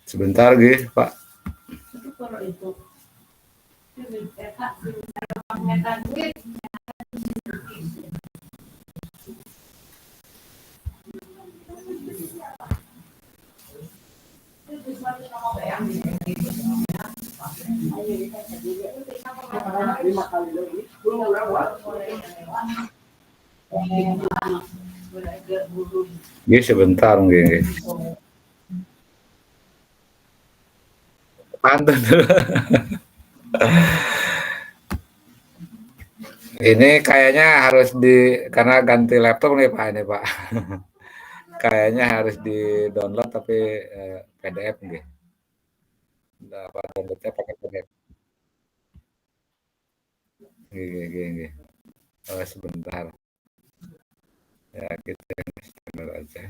Sebentar Ge, Pak. Ge sebentar Ge. Pantun dulu. Ini kayaknya harus karena ganti laptop nih Pak ini Pak. Kayaknya harus di-download tapi PDF nih. Dapat downloadnya pakai PDF. Gini. Oh, sebentar. Ya kita yang standar aja.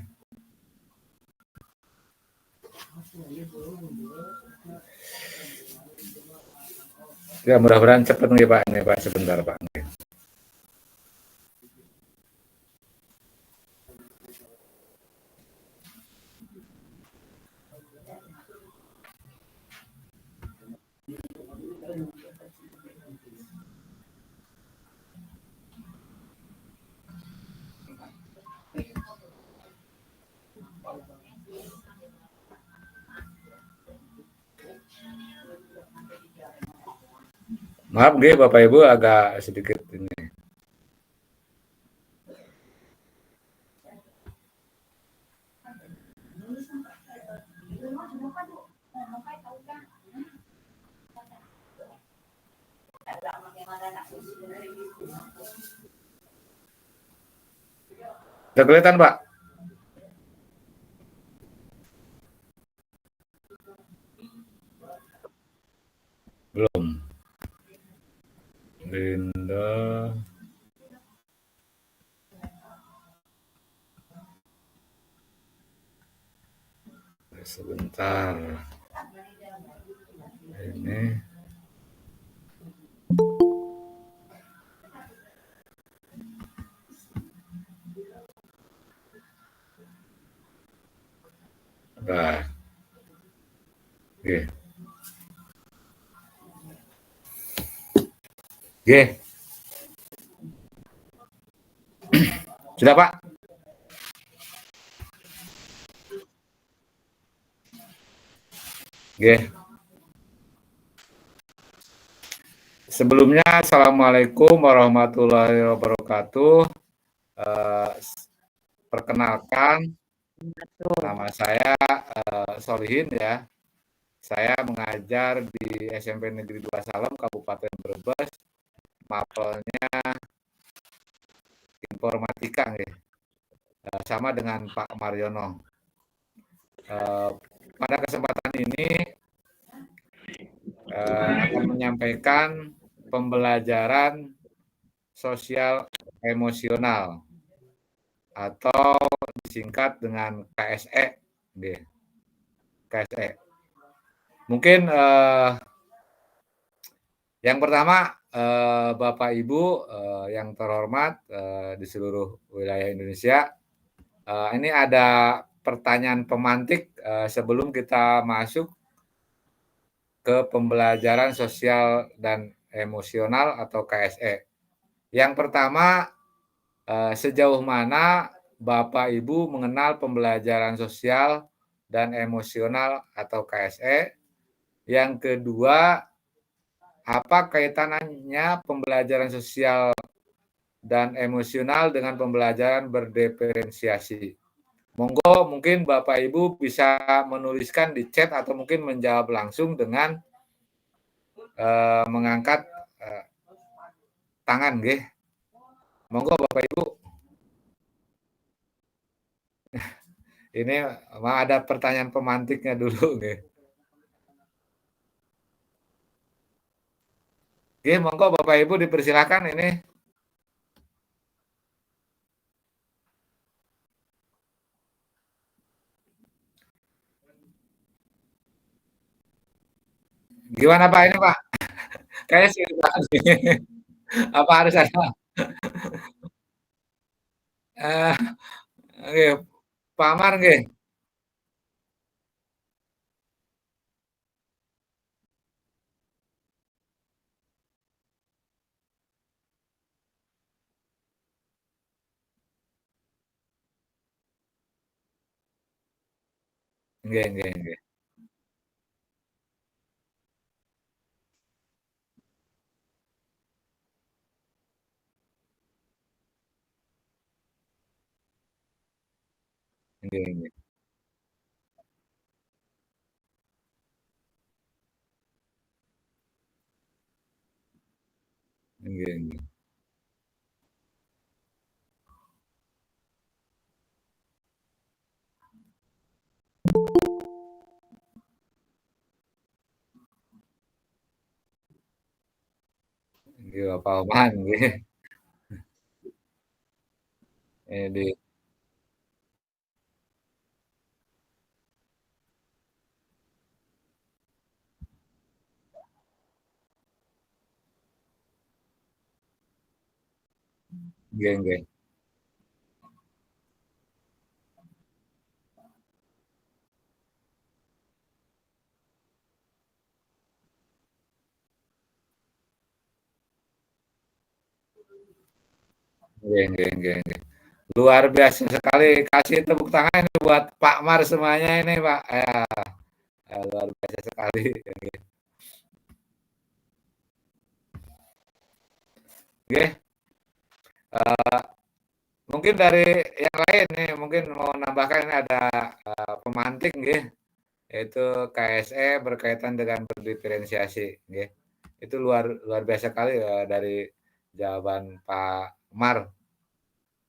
Ya mudah-mudahan cepat nih Pak ini Pak sebentar Pak. Maaf Ge, Bapak Ibu agak sedikit ini. Udah kelihatan Pak? Belum. Linda. Sebentar. Ini. Nah. Oke. Oke. Sudah Pak? Oke. Sebelumnya, Assalamualaikum warahmatullahi wabarakatuh. Perkenalkan, nama saya Solihin ya. Saya mengajar di SMP Negeri 2 Salem, Kabupaten Brebes. Mapelnya informatika nih. Sama dengan Pak Mariono. Pada kesempatan ini akan menyampaikan pembelajaran sosial emosional atau disingkat dengan KSE. KSE. Mungkin yang pertama Bapak Ibu yang terhormat di seluruh wilayah Indonesia, ini ada pertanyaan pemantik sebelum kita masuk ke pembelajaran sosial dan emosional atau KSE. Yang pertama, sejauh mana Bapak Ibu mengenal pembelajaran sosial dan emosional atau KSE? Yang kedua, apa kaitannya pembelajaran sosial dan emosional dengan pembelajaran berdiferensiasi? Monggo mungkin Bapak Ibu bisa menuliskan di chat atau mungkin menjawab langsung dengan mengangkat tangan, nggih. Monggo Bapak Ibu. Ini ada pertanyaan pemantiknya dulu nggih. Nggih, monggo Bapak Ibu dipersilakan ini. Gimana Pak ini Pak? Kayaknya serius banget nih. Apa harus ada eee, nggih, Pak Amar nggih. Nggih nggih nggih. Nggih nggih. Nggih nggih. Nggih, Bapak Oman nggih. Di nggih nggih. Nggih nggih nggih nggih. Luar biasa sekali, kasih tepuk tangan ini buat Pak Mar semuanya ini Pak, luar biasa sekali. Nggih, eee, mungkin dari yang lain nih, mungkin mau nambahkan ini ada, pemantik nggih, yaitu KSE berkaitan dengan berdiferensiasi nggih. Itu luar luar biasa sekali, dari jawaban Pak Mar.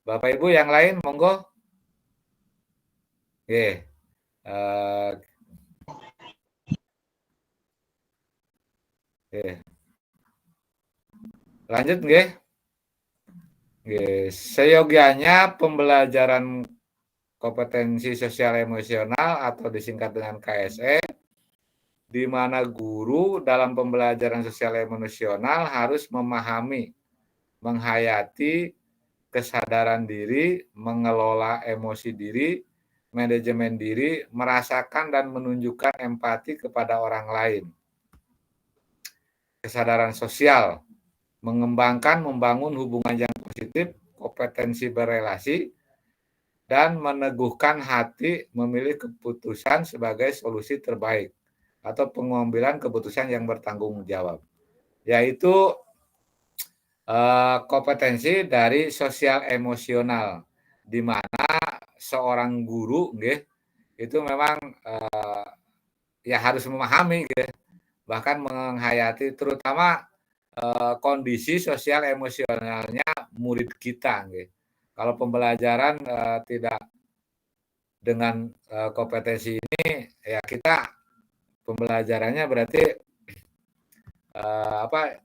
Bapak Ibu yang lain monggo. Nggih, eee, nggih. Lanjut nggih. Nggih, seyogianya pembelajaran kompetensi sosial emosional atau disingkat dengan KSE, di mana guru dalam pembelajaran sosial emosional harus memahami, menghayati kesadaran diri, mengelola emosi diri, manajemen diri, merasakan dan menunjukkan empati kepada orang lain. Kesadaran sosial, mengembangkan, membangun hubungan yang positif, kompetensi berelasi, dan meneguhkan hati memilih keputusan sebagai solusi terbaik atau pengambilan keputusan yang bertanggung jawab. Yaitu kompetensi dari sosial emosional, di mana seorang guru nggih, itu memang ya harus memahami nggih, bahkan menghayati terutama kondisi sosial emosionalnya murid kita nggih. Kalau pembelajaran tidak dengan kompetensi ini, ya kita pembelajarannya berarti apa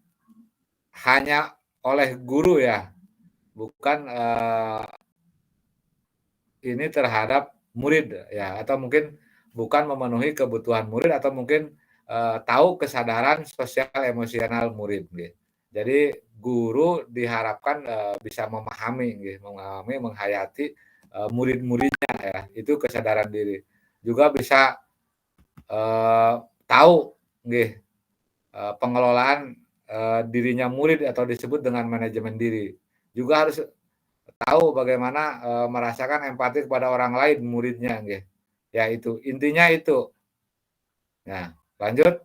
hanya oleh guru ya, bukan ini terhadap murid ya, atau mungkin bukan memenuhi kebutuhan murid atau mungkin tahu kesadaran sosial emosional murid gitu. Jadi guru diharapkan bisa memahami gitu, memahami, menghayati murid-muridnya ya, itu kesadaran diri. Juga bisa tahu gitu, pengelolaan dirinya murid atau disebut dengan manajemen diri. Juga harus tahu bagaimana merasakan empati kepada orang lain muridnya nggih. Ya itu, intinya itu. Nah, lanjut.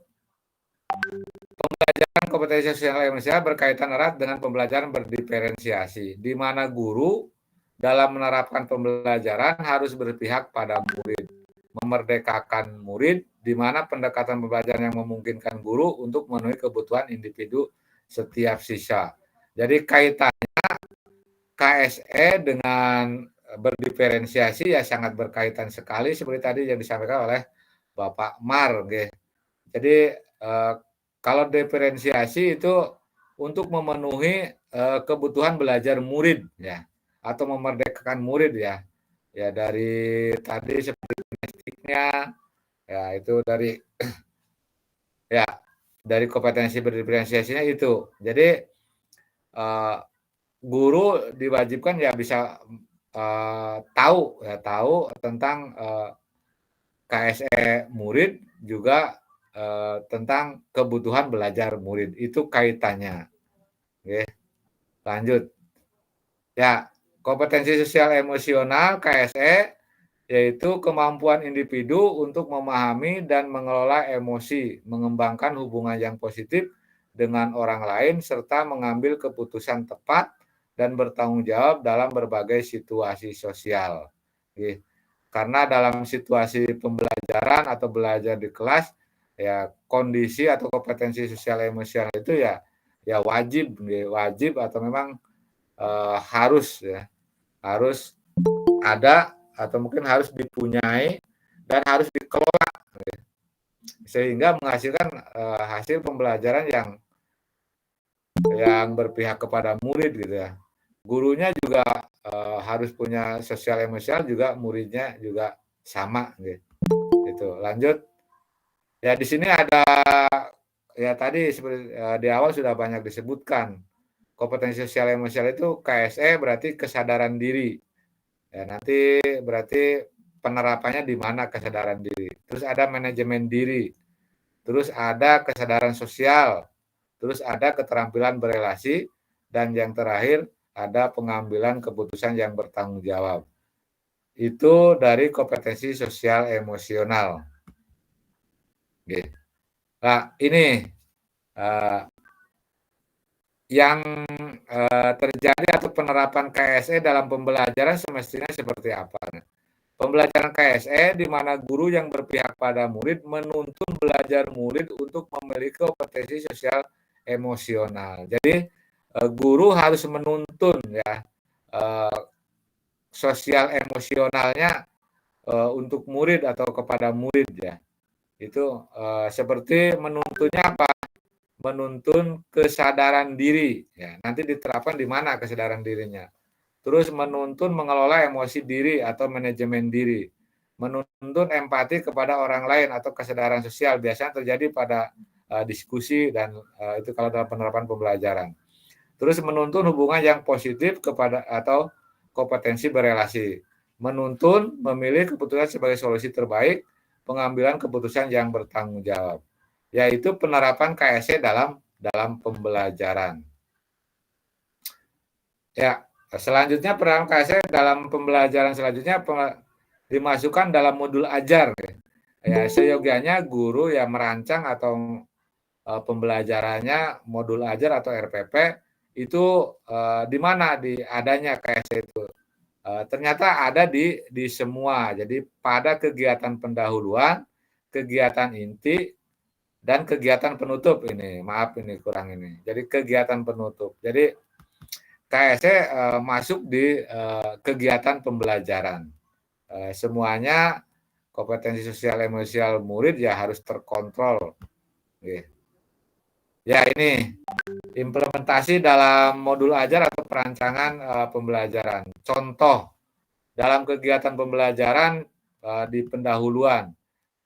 Pembelajaran kompetensi sosial emosional berkaitan erat dengan pembelajaran berdiferensiasi, di mana guru dalam menerapkan pembelajaran harus berpihak pada murid, memerdekakan murid, di mana pendekatan pembelajaran yang memungkinkan guru untuk memenuhi kebutuhan individu setiap siswa. Jadi kaitan KSE dengan berdiferensiasi ya sangat berkaitan sekali seperti tadi yang disampaikan oleh Bapak Mar, nggih. Jadi kalau diferensiasi itu untuk memenuhi kebutuhan belajar murid ya, atau memerdekakan murid ya. Ya dari tadi seperti domestiknya, ya itu dari ya dari kompetensi berdiferensiasinya itu. Jadi guru diwajibkan ya bisa tahu tentang KSE murid juga tentang kebutuhan belajar murid. Itu kaitannya. Oke, lanjut. Ya, kompetensi sosial emosional KSE yaitu kemampuan individu untuk memahami dan mengelola emosi, mengembangkan hubungan yang positif dengan orang lain, serta mengambil keputusan tepat dan bertanggung jawab dalam berbagai situasi sosial. Karena dalam situasi pembelajaran atau belajar di kelas, ya kondisi atau kompetensi sosial emosional itu ya wajib atau memang harus ada atau mungkin harus dipunyai dan harus dikelola sehingga menghasilkan hasil pembelajaran yang berpihak kepada murid gitu ya. Gurunya juga harus punya sosial emosional, juga muridnya juga sama gitu. Lanjut. Ya di sini ada ya tadi seperti di awal sudah banyak disebutkan. Kompetensi sosial emosional itu KSE berarti kesadaran diri. Ya, nanti berarti penerapannya di mana kesadaran diri. Terus ada manajemen diri. Terus ada kesadaran sosial. Terus ada keterampilan berelasi. Dan yang terakhir ada pengambilan keputusan yang bertanggung jawab. Itu dari kompetensi sosial emosional. Oke. Nah, ini yang terjadi atau penerapan KSE dalam pembelajaran semestinya seperti apa? Pembelajaran KSE di mana guru yang berpihak pada murid menuntun belajar murid untuk memiliki kompetensi sosial emosional. Jadi guru harus menuntun ya sosial emosionalnya untuk murid atau kepada murid ya. Itu seperti menuntunnya apa? Menuntun kesadaran diri. Ya, nanti diterapkan di mana kesadaran dirinya. Terus menuntun mengelola emosi diri atau manajemen diri. Menuntun empati kepada orang lain atau kesadaran sosial. Biasanya terjadi pada diskusi dan itu kalau dalam penerapan pembelajaran. Terus menuntun hubungan yang positif kepada atau kompetensi berelasi. Menuntun memilih keputusan sebagai solusi terbaik, pengambilan keputusan yang bertanggung jawab. Yaitu penerapan KSE dalam pembelajaran. Ya, selanjutnya penerapan KSE dalam pembelajaran selanjutnya dimasukkan dalam modul ajar. Ya, seyogianya guru yang merancang atau pembelajarannya modul ajar atau RPP itu di mana adanya KSE itu. Ternyata ada di semua. Jadi pada kegiatan pendahuluan, kegiatan inti, dan kegiatan penutup ini. Maaf ini kurang ini. Jadi kegiatan penutup. Jadi KSE masuk di kegiatan pembelajaran. Semuanya kompetensi sosial emosional murid ya harus terkontrol. Ya ini implementasi dalam modul ajar atau perancangan pembelajaran. Contoh dalam kegiatan pembelajaran di pendahuluan,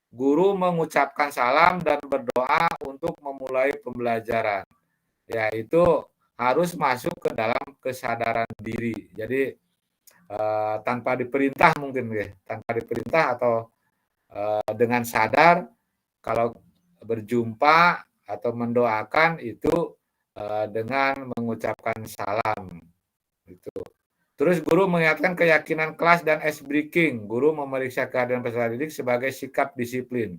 guru mengucapkan salam dan berdoa untuk memulai pembelajaran. Ya itu harus masuk ke dalam kesadaran diri. Jadi tanpa diperintah mungkin ya, tanpa diperintah atau dengan sadar kalau berjumpa atau mendoakan itu dengan mengucapkan salam itu. Terus guru mengingatkan keyakinan kelas dan ice breaking. Guru memeriksa kehadiran peserta didik sebagai sikap disiplin.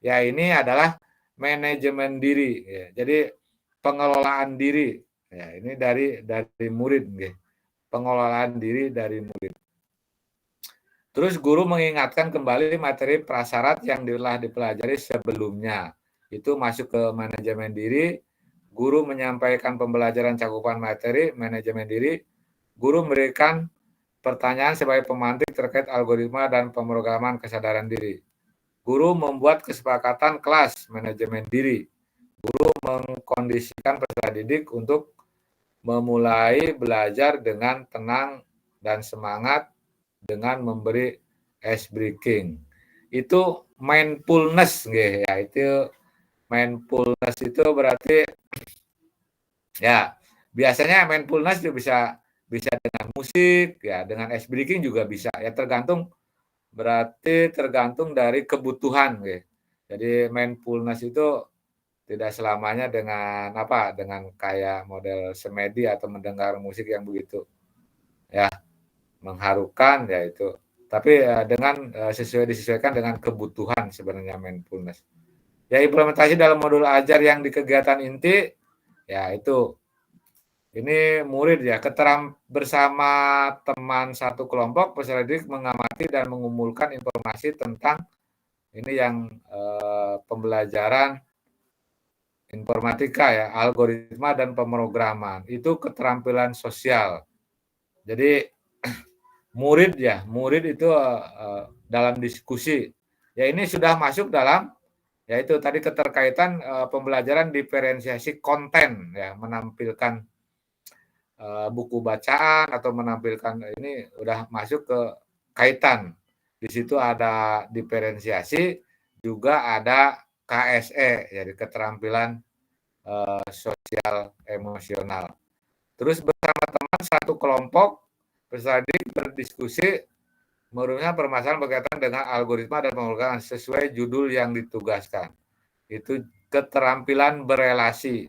Ya ini adalah manajemen diri. Ya. Jadi pengelolaan diri. Ya ini dari murid. Ya. Pengelolaan diri dari murid. Terus guru mengingatkan kembali materi prasyarat yang telah dipelajari sebelumnya. Itu masuk ke manajemen diri. Guru menyampaikan pembelajaran cakupan materi, manajemen diri. Guru memberikan pertanyaan sebagai pemantik terkait algoritma dan pemrograman kesadaran diri. Guru membuat kesepakatan kelas manajemen diri. Guru mengkondisikan peserta didik untuk memulai belajar dengan tenang dan semangat dengan memberi ice breaking. Itu mindfulness ya, itu mindfulness itu berarti ya biasanya mindfulness juga bisa dengan musik ya, dengan ice breaking juga bisa ya, tergantung dari kebutuhan gitu. Jadi mindfulness itu tidak selamanya dengan dengan kayak model semedi atau mendengar musik yang begitu ya mengharukan ya itu. Tapi dengan disesuaikan dengan kebutuhan sebenarnya mindfulness. Ya implementasi dalam modul ajar yang di kegiatan inti ya itu. Ini murid ya, bersama teman satu kelompok, peserta didik mengamati dan mengumpulkan informasi tentang ini yang pembelajaran informatika ya, algoritma dan pemrograman. Itu keterampilan sosial. Jadi murid itu dalam diskusi. Ya ini sudah masuk dalam yaitu tadi keterkaitan pembelajaran diferensiasi konten ya, menampilkan buku bacaan atau menampilkan ini udah masuk ke kaitan. Di situ ada diferensiasi, juga ada KSE, jadi keterampilan sosial emosional. Terus bersama teman satu kelompok peserta berdiskusi merumuskan permasalahan berkaitan dengan algoritma dan pemrograman sesuai judul yang ditugaskan. Itu keterampilan berelasi.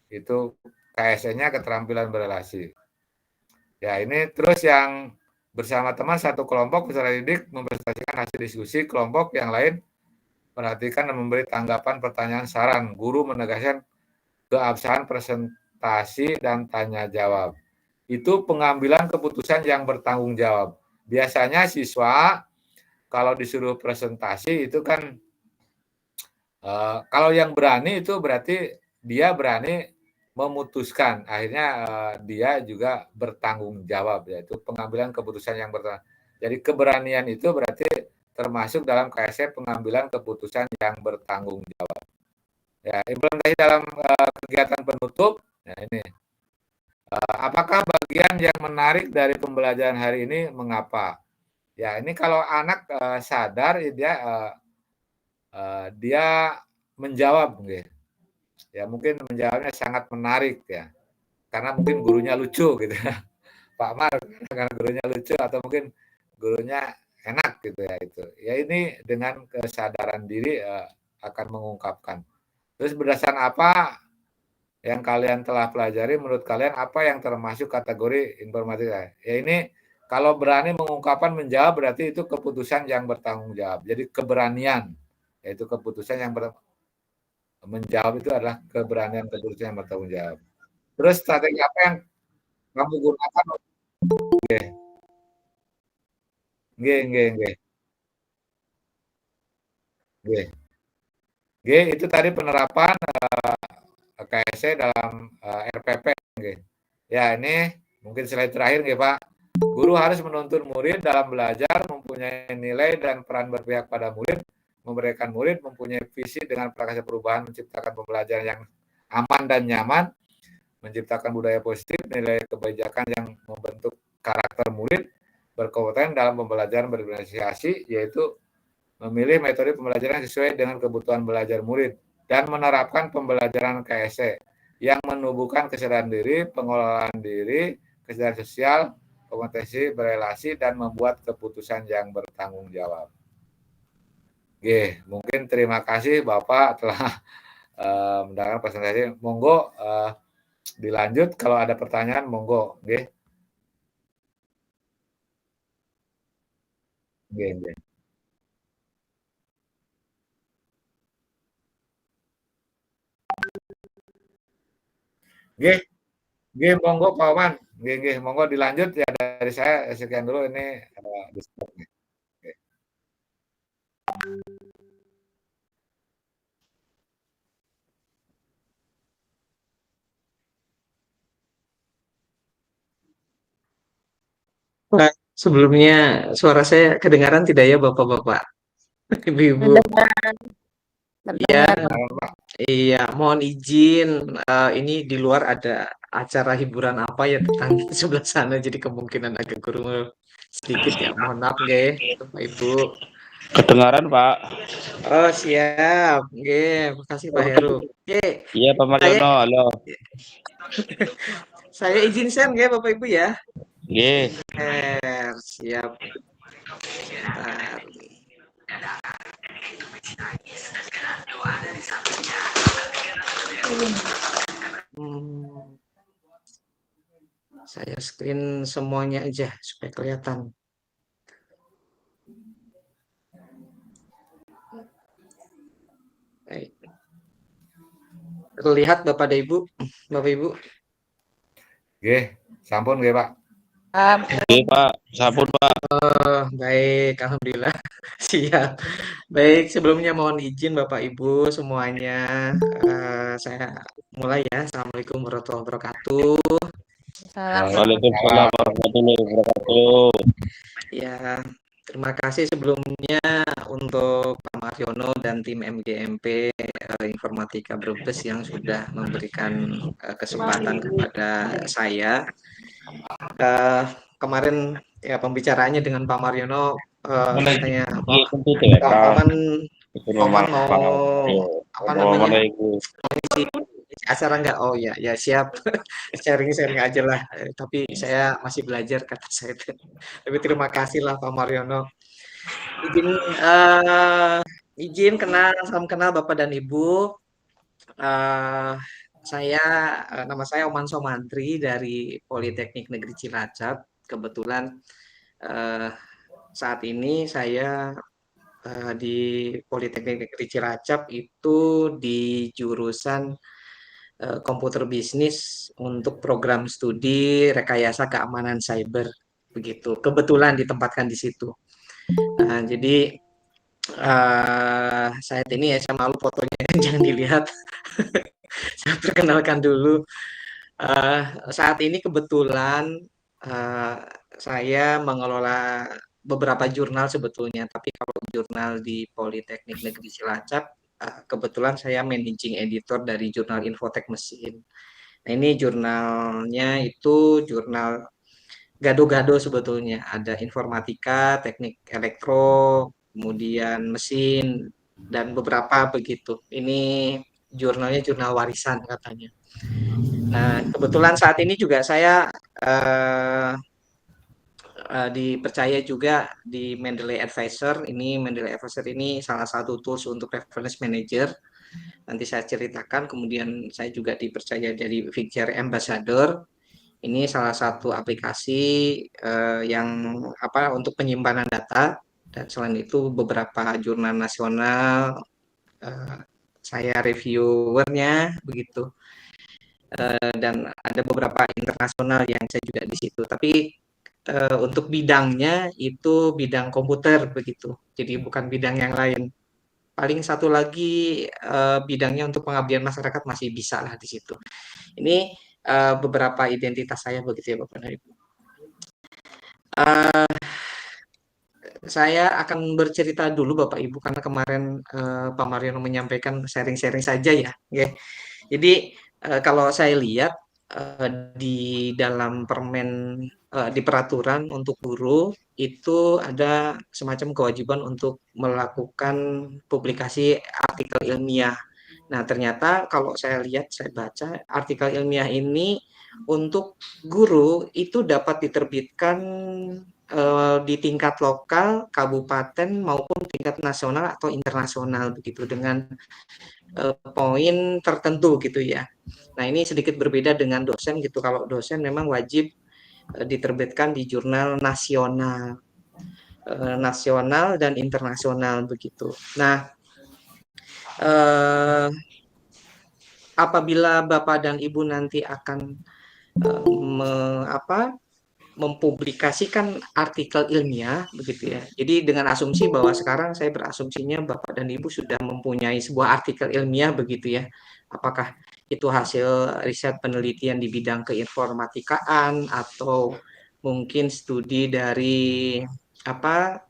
Itu KSE-nya keterampilan berelasi. Ya, ini terus yang bersama teman satu kelompok peserta didik mempresentasikan hasil diskusi kelompok yang lain, perhatikan dan memberi tanggapan, pertanyaan, saran. Guru menegaskan keabsahan presentasi dan tanya jawab. Itu pengambilan keputusan yang bertanggung jawab. Biasanya siswa kalau disuruh presentasi itu kan kalau yang berani itu berarti dia berani memutuskan, akhirnya dia juga bertanggung jawab, yaitu pengambilan keputusan yang bertanggung. Jadi keberanian itu berarti termasuk dalam KSE pengambilan keputusan yang bertanggung jawab. Ya, implementasi dalam kegiatan penutup. Nah ini, apakah bagian yang menarik dari pembelajaran hari ini? Mengapa? Ya ini kalau anak sadar dia menjawab, ya mungkin menjawabnya sangat menarik ya, karena mungkin gurunya lucu gitu ya. Pak Mar karena gurunya lucu atau mungkin gurunya enak gitu ya itu. Ya ini dengan kesadaran diri akan mengungkapkan. Terus berdasarkan apa yang kalian telah pelajari, menurut kalian apa yang termasuk kategori informatika? Ya ini kalau berani mengungkapkan menjawab berarti itu keputusan yang bertanggung jawab. Jadi keberanian, yaitu keputusan yang menjawab itu adalah keberanian keputusan yang bertanggung jawab. Terus strategi apa yang kamu gunakan? Oke, nggih nggih nggih. Nggih. Nggih, itu tadi penerapan KSE dalam RPP nggih. Ya, ini mungkin slide terakhir nggih, Pak. Guru harus menuntun murid dalam belajar, mempunyai nilai dan peran berpihak pada murid, memberikan murid mempunyai visi dengan prakarya perubahan, menciptakan pembelajaran yang aman dan nyaman, menciptakan budaya positif, nilai kebijakan yang membentuk karakter murid, berkompeten dalam pembelajaran berdifferensiasi, yaitu memilih metode pembelajaran sesuai dengan kebutuhan belajar murid, dan menerapkan pembelajaran KSE yang menumbuhkan kesadaran diri, pengelolaan diri, kesadaran sosial, kompetensi berelasi, dan membuat keputusan yang bertanggung jawab. Oke, mungkin terima kasih Bapak telah mendengarkan presentasi. Monggo dilanjut kalau ada pertanyaan, monggo. Oke. Oke. Oke. Nggih, monggo Pak Oman. Nggih, monggo dilanjut ya dari saya sekian dulu ini di stop nih. Oke. Pak, sebelumnya suara saya kedengaran tidak ya Bapak-bapak, Ibu-ibu? Terdengar, Iya, terdengar. Kedengaran, Pak. iya, mohon izin, ini di luar ada acara hiburan apa ya tetangga sebelah sana, jadi kemungkinan agak gurung sedikit ya. Mohon maaf nggih, Bapak Ibu. Kedengaran, Pak. Oh, siap. Nggih, makasih Pak Heru. Oke, Iya, Pak saya Mariono. Halo. saya izin share nggih Bapak Ibu ya. Nggih. Share, siap. Sebentar. Hmm, saya screen semuanya aja supaya kelihatan. Baik. Terlihat Bapak dan Ibu, Bapak Ibu. Nggih, sampun nggih, Pak. Nggih, Pak. Sampun, Pak. Oh, baik, alhamdulillah. Siap. Baik, sebelumnya mohon izin Bapak Ibu semuanya. Saya mulai ya. Assalamualaikum warahmatullahi wabarakatuh. Salam. Waalaikumsalam Waalaikumsalam. warahmatullahi wabarakatuh. Ya, terima kasih sebelumnya untuk Pak Mariono dan tim MGMP Informatika Brebes yang sudah memberikan kesempatan kepada saya. Kemarin ya pembicaraannya dengan Pak Mariono katanya Nggih, apa? tentu ya, Pak. Oman mau apa namanya Assalamualaikum. mengisi acara nggak? Oh ya, ya siap. Sharing-sharing aja lah. Tapi saya masih belajar kata saya. Tapi terima kasih lah Pak Mariono. Izin izin kenal, salam kenal Bapak dan Ibu. Eh, saya nama saya Oman Somantri dari Politeknik Negeri Cilacap. Kebetulan eh, saat ini saya di Politeknik Negeri Cilacap itu di jurusan komputer bisnis untuk program studi rekayasa keamanan cyber begitu. Kebetulan ditempatkan di situ. Nah, jadi saat ini ya saya malu fotonya jangan dilihat. Saya perkenalkan dulu. Uh, Saat ini kebetulan uh, saya mengelola beberapa jurnal sebetulnya, tapi kalau jurnal di Politeknik Negeri Cilacap, kebetulan saya managing editor dari jurnal Infotek Mesin. Nah, ini jurnalnya itu jurnal gado-gado sebetulnya. Ada informatika, teknik elektro, kemudian mesin, dan beberapa begitu. Ini jurnalnya jurnal warisan katanya. Nah, kebetulan saat ini juga saya dipercaya juga di Mendeley Advisor. Ini Mendeley Advisor ini salah satu tools untuk reference manager. Nanti saya ceritakan. Kemudian saya juga dipercaya dari Figure Ambassador. Ini salah satu aplikasi yang apa untuk penyimpanan data. Dan selain itu beberapa jurnal nasional saya reviewernya begitu. Dan ada beberapa internasional yang saya juga di situ. Tapi untuk bidangnya itu bidang komputer begitu. Jadi bukan bidang yang lain. Paling satu lagi bidangnya untuk pengabdian masyarakat masih bisa lah di situ. Ini beberapa identitas saya begitu ya Bapak dan Ibu. Saya akan bercerita dulu Bapak Ibu karena kemarin Pak Mariono menyampaikan sharing-sharing saja ya. Okay. Jadi kalau saya lihat di dalam permen di peraturan untuk guru itu ada semacam kewajiban untuk melakukan publikasi artikel ilmiah. Nah, ternyata kalau saya lihat, saya baca artikel ilmiah ini untuk guru itu dapat diterbitkan di tingkat lokal, kabupaten maupun tingkat nasional atau internasional begitu dengan poin tertentu gitu ya. Nah, ini sedikit berbeda dengan dosen gitu. Kalau dosen memang wajib diterbitkan di jurnal nasional, nasional dan internasional begitu. Nah, apabila Bapak dan Ibu nanti akan mempublikasikan artikel ilmiah begitu ya. Jadi dengan asumsi bahwa sekarang saya berasumsinya Bapak dan Ibu sudah mempunyai sebuah artikel ilmiah begitu ya. Apakah itu hasil riset penelitian di bidang keinformatikaan atau mungkin studi dari apa,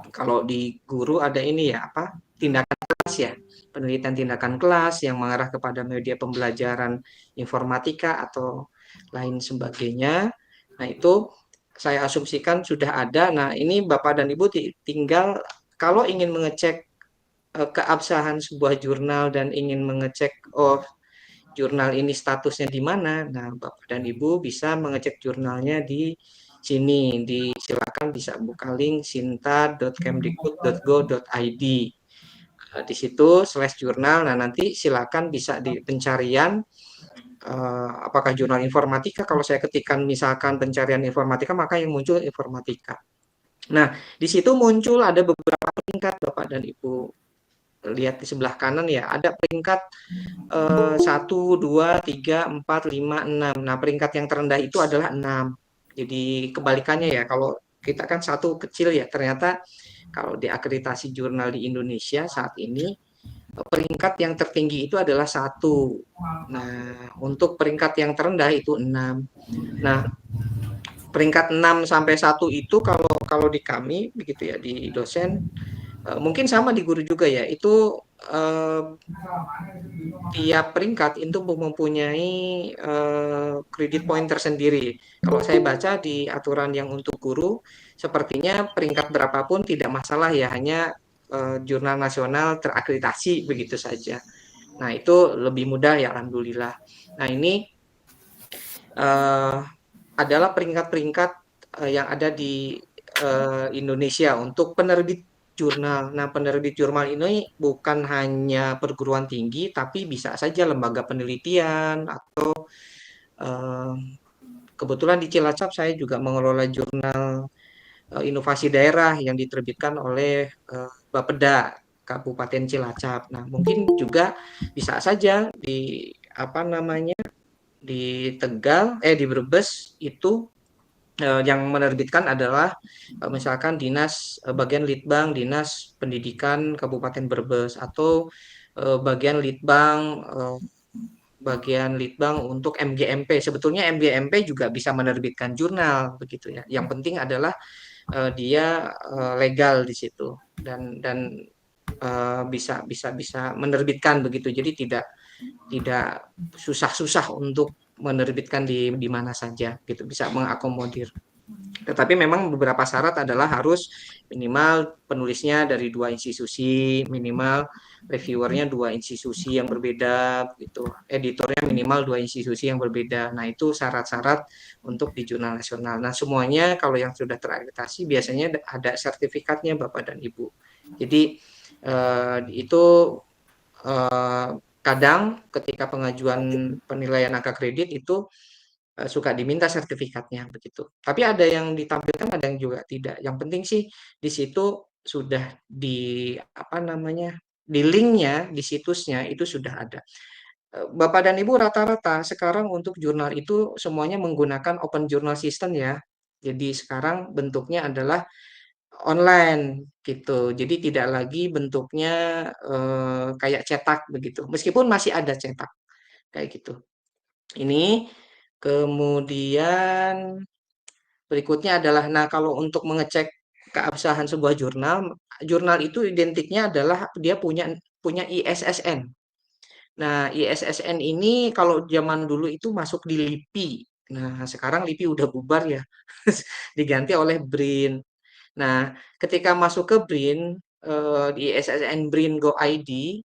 kalau di guru ada ini ya, apa, tindakan kelas ya, penelitian tindakan kelas yang mengarah kepada media pembelajaran informatika atau lain sebagainya. Nah, itu saya asumsikan sudah ada. Nah, ini Bapak dan Ibu tinggal kalau ingin mengecek keabsahan sebuah jurnal dan ingin mengecek, oh, jurnal ini statusnya di mana. Nah, Bapak dan Ibu bisa mengecek jurnalnya di sini. Silakan bisa buka link sinta.kemdikbud.go.id. Di situ /jurnal. Nah, nanti silakan bisa di pencarian apakah jurnal informatika. Kalau saya ketikkan misalkan pencarian informatika, maka yang muncul informatika. Nah, di situ muncul ada beberapa peringkat Bapak dan Ibu. Lihat di sebelah kanan ya, ada peringkat 1, 2, 3, 4, 5, 6. Nah, peringkat yang terendah itu adalah 6. Jadi kebalikannya ya, kalau kita kan satu kecil ya, ternyata kalau di akreditasi jurnal di Indonesia saat ini, peringkat yang tertinggi itu adalah 1. Nah, untuk peringkat yang terendah itu 6. Nah, peringkat 6 sampai 1 itu kalau di kami begitu ya, di dosen, mungkin sama di guru juga ya, itu tiap peringkat itu mempunyai kredit point tersendiri. Kalau saya baca di aturan yang untuk guru, sepertinya peringkat berapapun tidak masalah ya, hanya jurnal nasional terakreditasi begitu saja. Nah, itu lebih mudah ya, alhamdulillah. Nah, ini adalah peringkat-peringkat yang ada di Indonesia untuk penerbit jurnal. Nah, penerbit jurnal ini bukan hanya perguruan tinggi, tapi bisa saja lembaga penelitian atau kebetulan di Cilacap saya juga mengelola jurnal inovasi daerah yang diterbitkan oleh Bapeda Kabupaten Cilacap. Nah, mungkin juga bisa saja di apa namanya, di Tegal, di Brebes itu yang menerbitkan adalah misalkan bagian litbang Dinas Pendidikan Kabupaten Brebes, atau bagian litbang untuk MGMP. Sebetulnya MGMP juga bisa menerbitkan jurnal begitu ya. Yang penting adalah dia legal di situ dan bisa menerbitkan begitu. Jadi tidak susah-susah untuk menerbitkan di mana saja gitu, bisa mengakomodir. Tetapi memang beberapa syarat adalah harus minimal penulisnya dari 2 institusi, minimal reviewernya 2 institusi yang berbeda gitu, editornya minimal 2 institusi yang berbeda. Nah, itu syarat-syarat untuk di jurnal nasional. Nah, semuanya kalau yang sudah terakreditasi biasanya ada sertifikatnya Bapak dan Ibu. Jadi itu kadang ketika pengajuan penilaian angka kredit itu suka diminta sertifikatnya begitu. Tapi ada yang ditampilkan, ada yang juga tidak. Yang penting sih di situ sudah di apa namanya, di linknya, di situsnya itu sudah ada. Bapak dan Ibu rata-rata sekarang untuk jurnal itu semuanya menggunakan open journal system ya. Jadi sekarang bentuknya adalah online gitu. Jadi tidak lagi bentuknya kayak cetak begitu. Meskipun masih ada cetak kayak gitu. Ini kemudian berikutnya adalah, nah, kalau untuk mengecek keabsahan sebuah jurnal, jurnal itu identiknya adalah dia punya ISSN. Nah, ISSN ini kalau zaman dulu itu masuk di LIPI. Nah, sekarang LIPI udah bubar ya, diganti oleh BRIN. Nah, ketika masuk ke BRIN, di ISSN BRIN Go ID,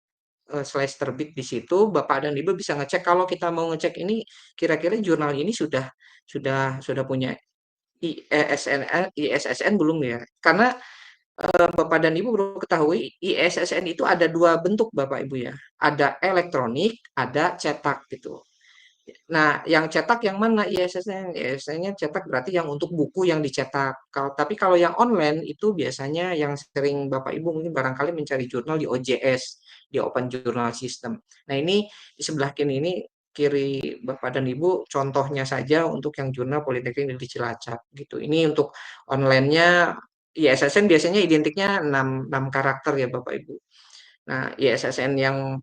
/terbit di situ, Bapak dan Ibu bisa ngecek. Kalau kita mau ngecek ini kira-kira jurnal ini sudah punya ISSN belum ya? Karena Bapak dan Ibu perlu ketahui ISSN itu ada 2 bentuk Bapak Ibu ya. Ada elektronik, ada cetak gitu. Nah, yang cetak yang mana ISSN? ISSN-nya cetak berarti yang untuk buku yang dicetak. Tapi kalau yang online itu biasanya yang sering Bapak Ibu mungkin barangkali mencari jurnal di OJS, di Open Journal System. Nah, ini di sebelah kiri Bapak dan Ibu contohnya saja untuk yang jurnal Politeknik di Cilacap gitu. Ini untuk online-nya ISSN biasanya identiknya 6 karakter ya Bapak Ibu. Nah, ISSN yang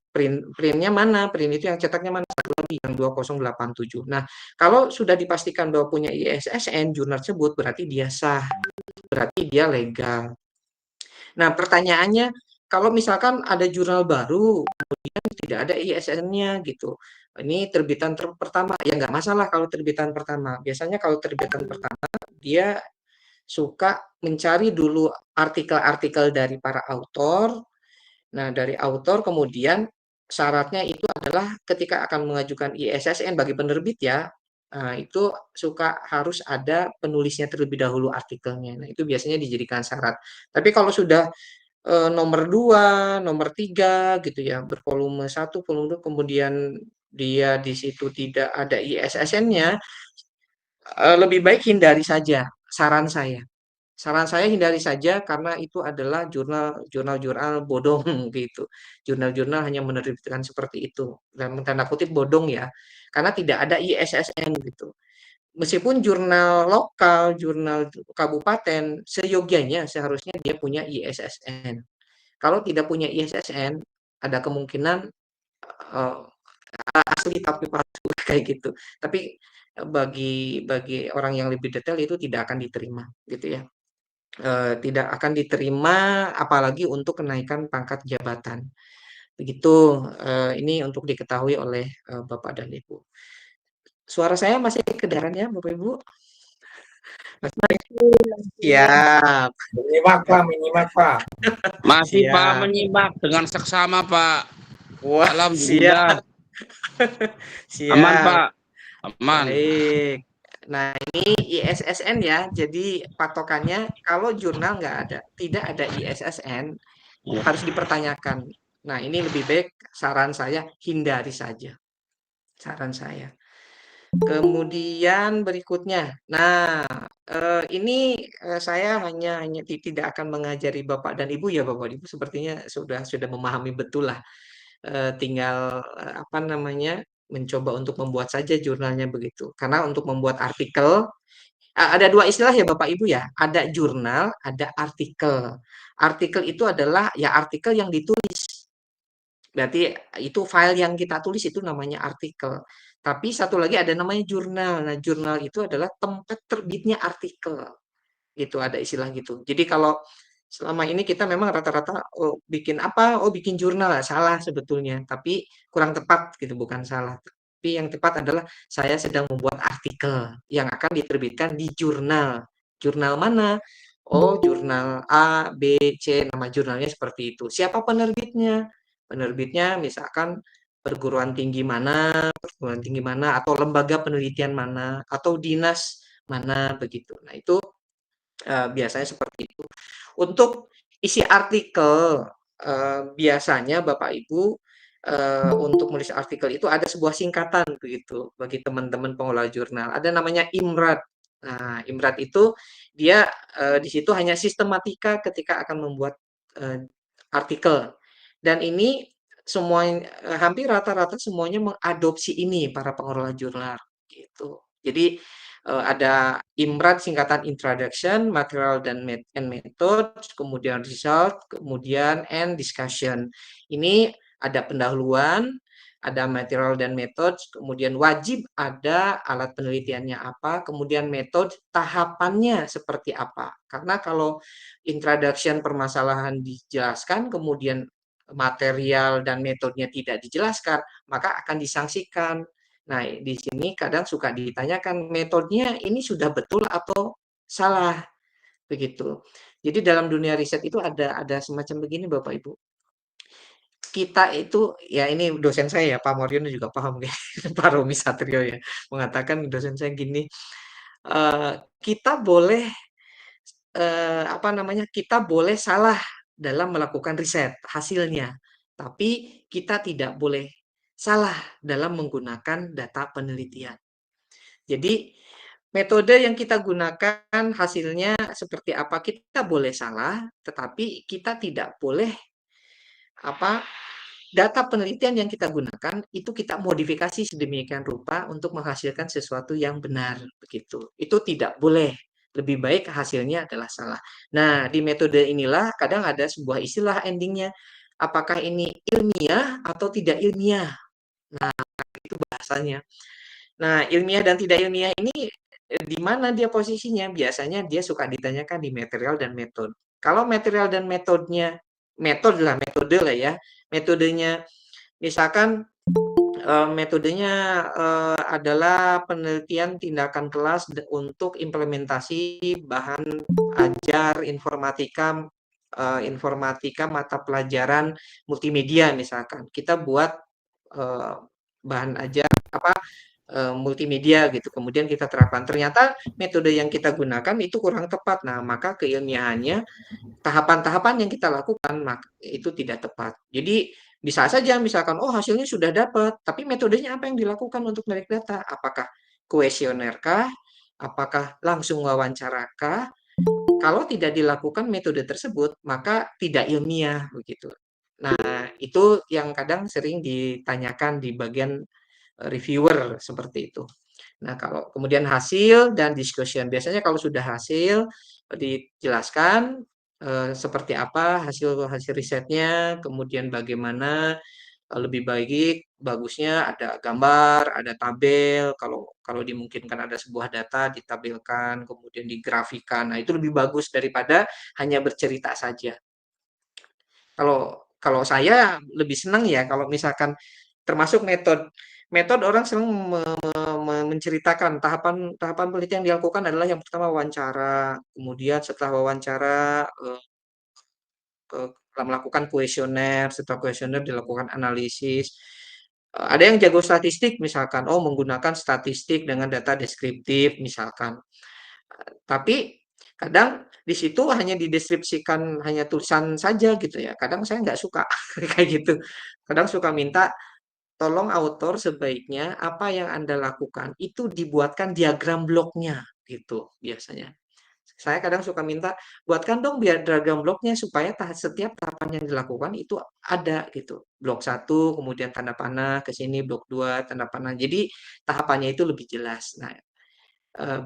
printnya mana? Print itu yang cetaknya mana? 1 yang 2087. Nah, kalau sudah dipastikan bahwa punya ISSN jurnal tersebut berarti dia sah, berarti dia legal. Nah, pertanyaannya kalau misalkan ada jurnal baru kemudian tidak ada ISSN-nya gitu. Ini terbitan pertama, ya nggak masalah kalau terbitan pertama. Biasanya kalau terbitan pertama dia suka mencari dulu artikel-artikel dari para autor. Nah, dari autor kemudian syaratnya itu adalah ketika akan mengajukan ISSN bagi penerbit ya, itu suka harus ada penulisnya terlebih dahulu artikelnya. Nah, itu biasanya dijadikan syarat. Tapi kalau sudah nomor 2, nomor 3 gitu ya, bervolume 1, volume 2, kemudian dia di situ tidak ada ISSN-nya, lebih baik hindari saja, saran saya. Saran saya hindari saja karena itu adalah jurnal-jurnal bodong gitu. Jurnal-jurnal hanya menerbitkan seperti itu. Dalam tanda kutip bodong ya. Karena tidak ada ISSN gitu. Meskipun jurnal lokal, jurnal kabupaten, seyogyanya seharusnya dia punya ISSN. Kalau tidak punya ISSN, ada kemungkinan uh, asli tapi palsu kayak gitu. Tapi bagi bagi orang yang lebih detail itu tidak akan diterima gitu ya. Tidak akan diterima apalagi untuk kenaikan pangkat jabatan. Begitu, ini untuk diketahui oleh, Bapak dan Ibu. Suara saya masih kedengaran ya Bapak Ibu? Siap, Menyimak Pak, menyimak Pak. Masih Pak siap. menyimak dengan seksama Pak. Wah, Alhamdulillah. siap, Aman siap. Pak. Aman. Baik. Nah, ini ISSN ya. Jadi patokannya kalau jurnal nggak ada, tidak ada ISSN, harus dipertanyakan. Nah, ini lebih baik saran saya hindari saja. Saran saya. Kemudian berikutnya. Nah, ini saya hanya tidak akan mengajari Bapak dan Ibu ya, Bapak Ibu sepertinya sudah memahami betul lah. Tinggal apa namanya? Mencoba untuk membuat saja jurnalnya begitu. Karena untuk membuat artikel ada dua istilah ya Bapak Ibu ya. Ada jurnal, ada artikel. Artikel itu adalah ya artikel yang ditulis. Berarti itu file yang kita tulis itu namanya artikel. Tapi satu lagi ada namanya jurnal. Nah, jurnal itu adalah tempat terbitnya artikel. Itu ada istilah gitu. Jadi kalau selama ini kita memang rata-rata oh, bikin apa? Oh, bikin jurnal. Nah, salah sebetulnya. Tapi kurang tepat gitu, bukan salah. Tapi yang tepat adalah saya sedang membuat artikel yang akan diterbitkan di jurnal. Jurnal mana? Oh, jurnal A, B, C, nama jurnalnya seperti itu. Siapa penerbitnya? Penerbitnya misalkan perguruan tinggi mana, atau lembaga penelitian mana, atau dinas mana begitu. Nah, itu biasanya seperti itu. Untuk isi artikel, biasanya Bapak Ibu, untuk menulis artikel itu ada sebuah singkatan begitu bagi teman-teman pengelola jurnal. Ada namanya IMRAD. Nah, IMRAD itu dia di situ hanya sistematika ketika akan membuat artikel. Dan ini semua hampir rata-rata semuanya mengadopsi ini para pengelola jurnal gitu. Jadi ada IMRAD singkatan Introduction, Material and Methods, kemudian Result, kemudian and Discussion. Ini ada pendahuluan, ada material dan methods, kemudian wajib ada alat penelitiannya apa, kemudian metode tahapannya seperti apa. Karena kalau introduction permasalahan dijelaskan, kemudian material dan metodenya tidak dijelaskan, maka akan disangsikan. Nah, di sini kadang suka ditanyakan metodenya ini sudah betul atau salah begitu. Jadi dalam dunia riset itu ada semacam begini Bapak Ibu. Kita itu ya ini dosen saya ya Pak Moryono juga paham ya Pak Romi Satrio ya mengatakan dosen saya gini, kita boleh apa namanya kita boleh salah dalam melakukan riset hasilnya, tapi kita tidak boleh salah dalam menggunakan data penelitian. Jadi metode yang kita gunakan hasilnya seperti apa kita boleh salah, tetapi kita tidak boleh apa data penelitian yang kita gunakan itu kita modifikasi sedemikian rupa untuk menghasilkan sesuatu yang benar begitu. Itu tidak boleh. Lebih baik hasilnya adalah salah. Nah, di metode inilah kadang ada sebuah istilah endingnya. Apakah ini ilmiah atau tidak ilmiah? Nah, itu bahasa bahasanya. Nah, ilmiah dan tidak ilmiah ini di mana dia posisinya? Biasanya dia suka ditanyakan di material dan metode. Kalau material dan metode lah ya. Metodenya misalkan metodenya adalah penelitian tindakan kelas untuk implementasi bahan ajar informatika mata pelajaran multimedia misalkan. Kita buat bahan ajar multimedia gitu. Kemudian kita terapkan. Ternyata metode yang kita gunakan itu kurang tepat. Nah, maka keilmiahannya tahapan-tahapan yang kita lakukan itu tidak tepat. Jadi bisa saja misalkan, oh hasilnya sudah dapat, tapi metodenya apa yang dilakukan untuk menarik data? Apakah kuesioner kah? Apakah langsung wawancara kah? Kalau tidak dilakukan metode tersebut, maka tidak ilmiah begitu. Nah, itu yang kadang sering ditanyakan di bagian reviewer seperti itu. Nah, kalau kemudian hasil dan discussion, biasanya kalau sudah hasil dijelaskan seperti apa hasil risetnya, kemudian bagaimana lebih bagusnya ada gambar, ada tabel, kalau kalau dimungkinkan ada sebuah data ditabelkan, kemudian digrafikan. Nah, itu lebih bagus daripada hanya bercerita saja. Kalau kalau saya lebih senang ya kalau misalkan termasuk metode orang senang menceritakan tahapan penelitian yang dilakukan adalah yang pertama wawancara, kemudian setelah wawancara melakukan kuesioner, setelah kuesioner dilakukan analisis. Ada yang jago statistik misalkan, oh menggunakan statistik dengan data deskriptif misalkan. Tapi kadang di situ hanya dideskripsikan hanya tulisan saja gitu ya. Kadang saya nggak suka kayak gitu. Kadang suka minta tolong autor sebaiknya apa yang Anda lakukan itu dibuatkan diagram bloknya gitu biasanya. Saya kadang suka minta buatkan dong biar diagram bloknya supaya setiap tahapan yang dilakukan itu ada gitu. Blok 1 kemudian tanda panah ke sini, blok 2 tanda panah. Jadi tahapannya itu lebih jelas. Nah,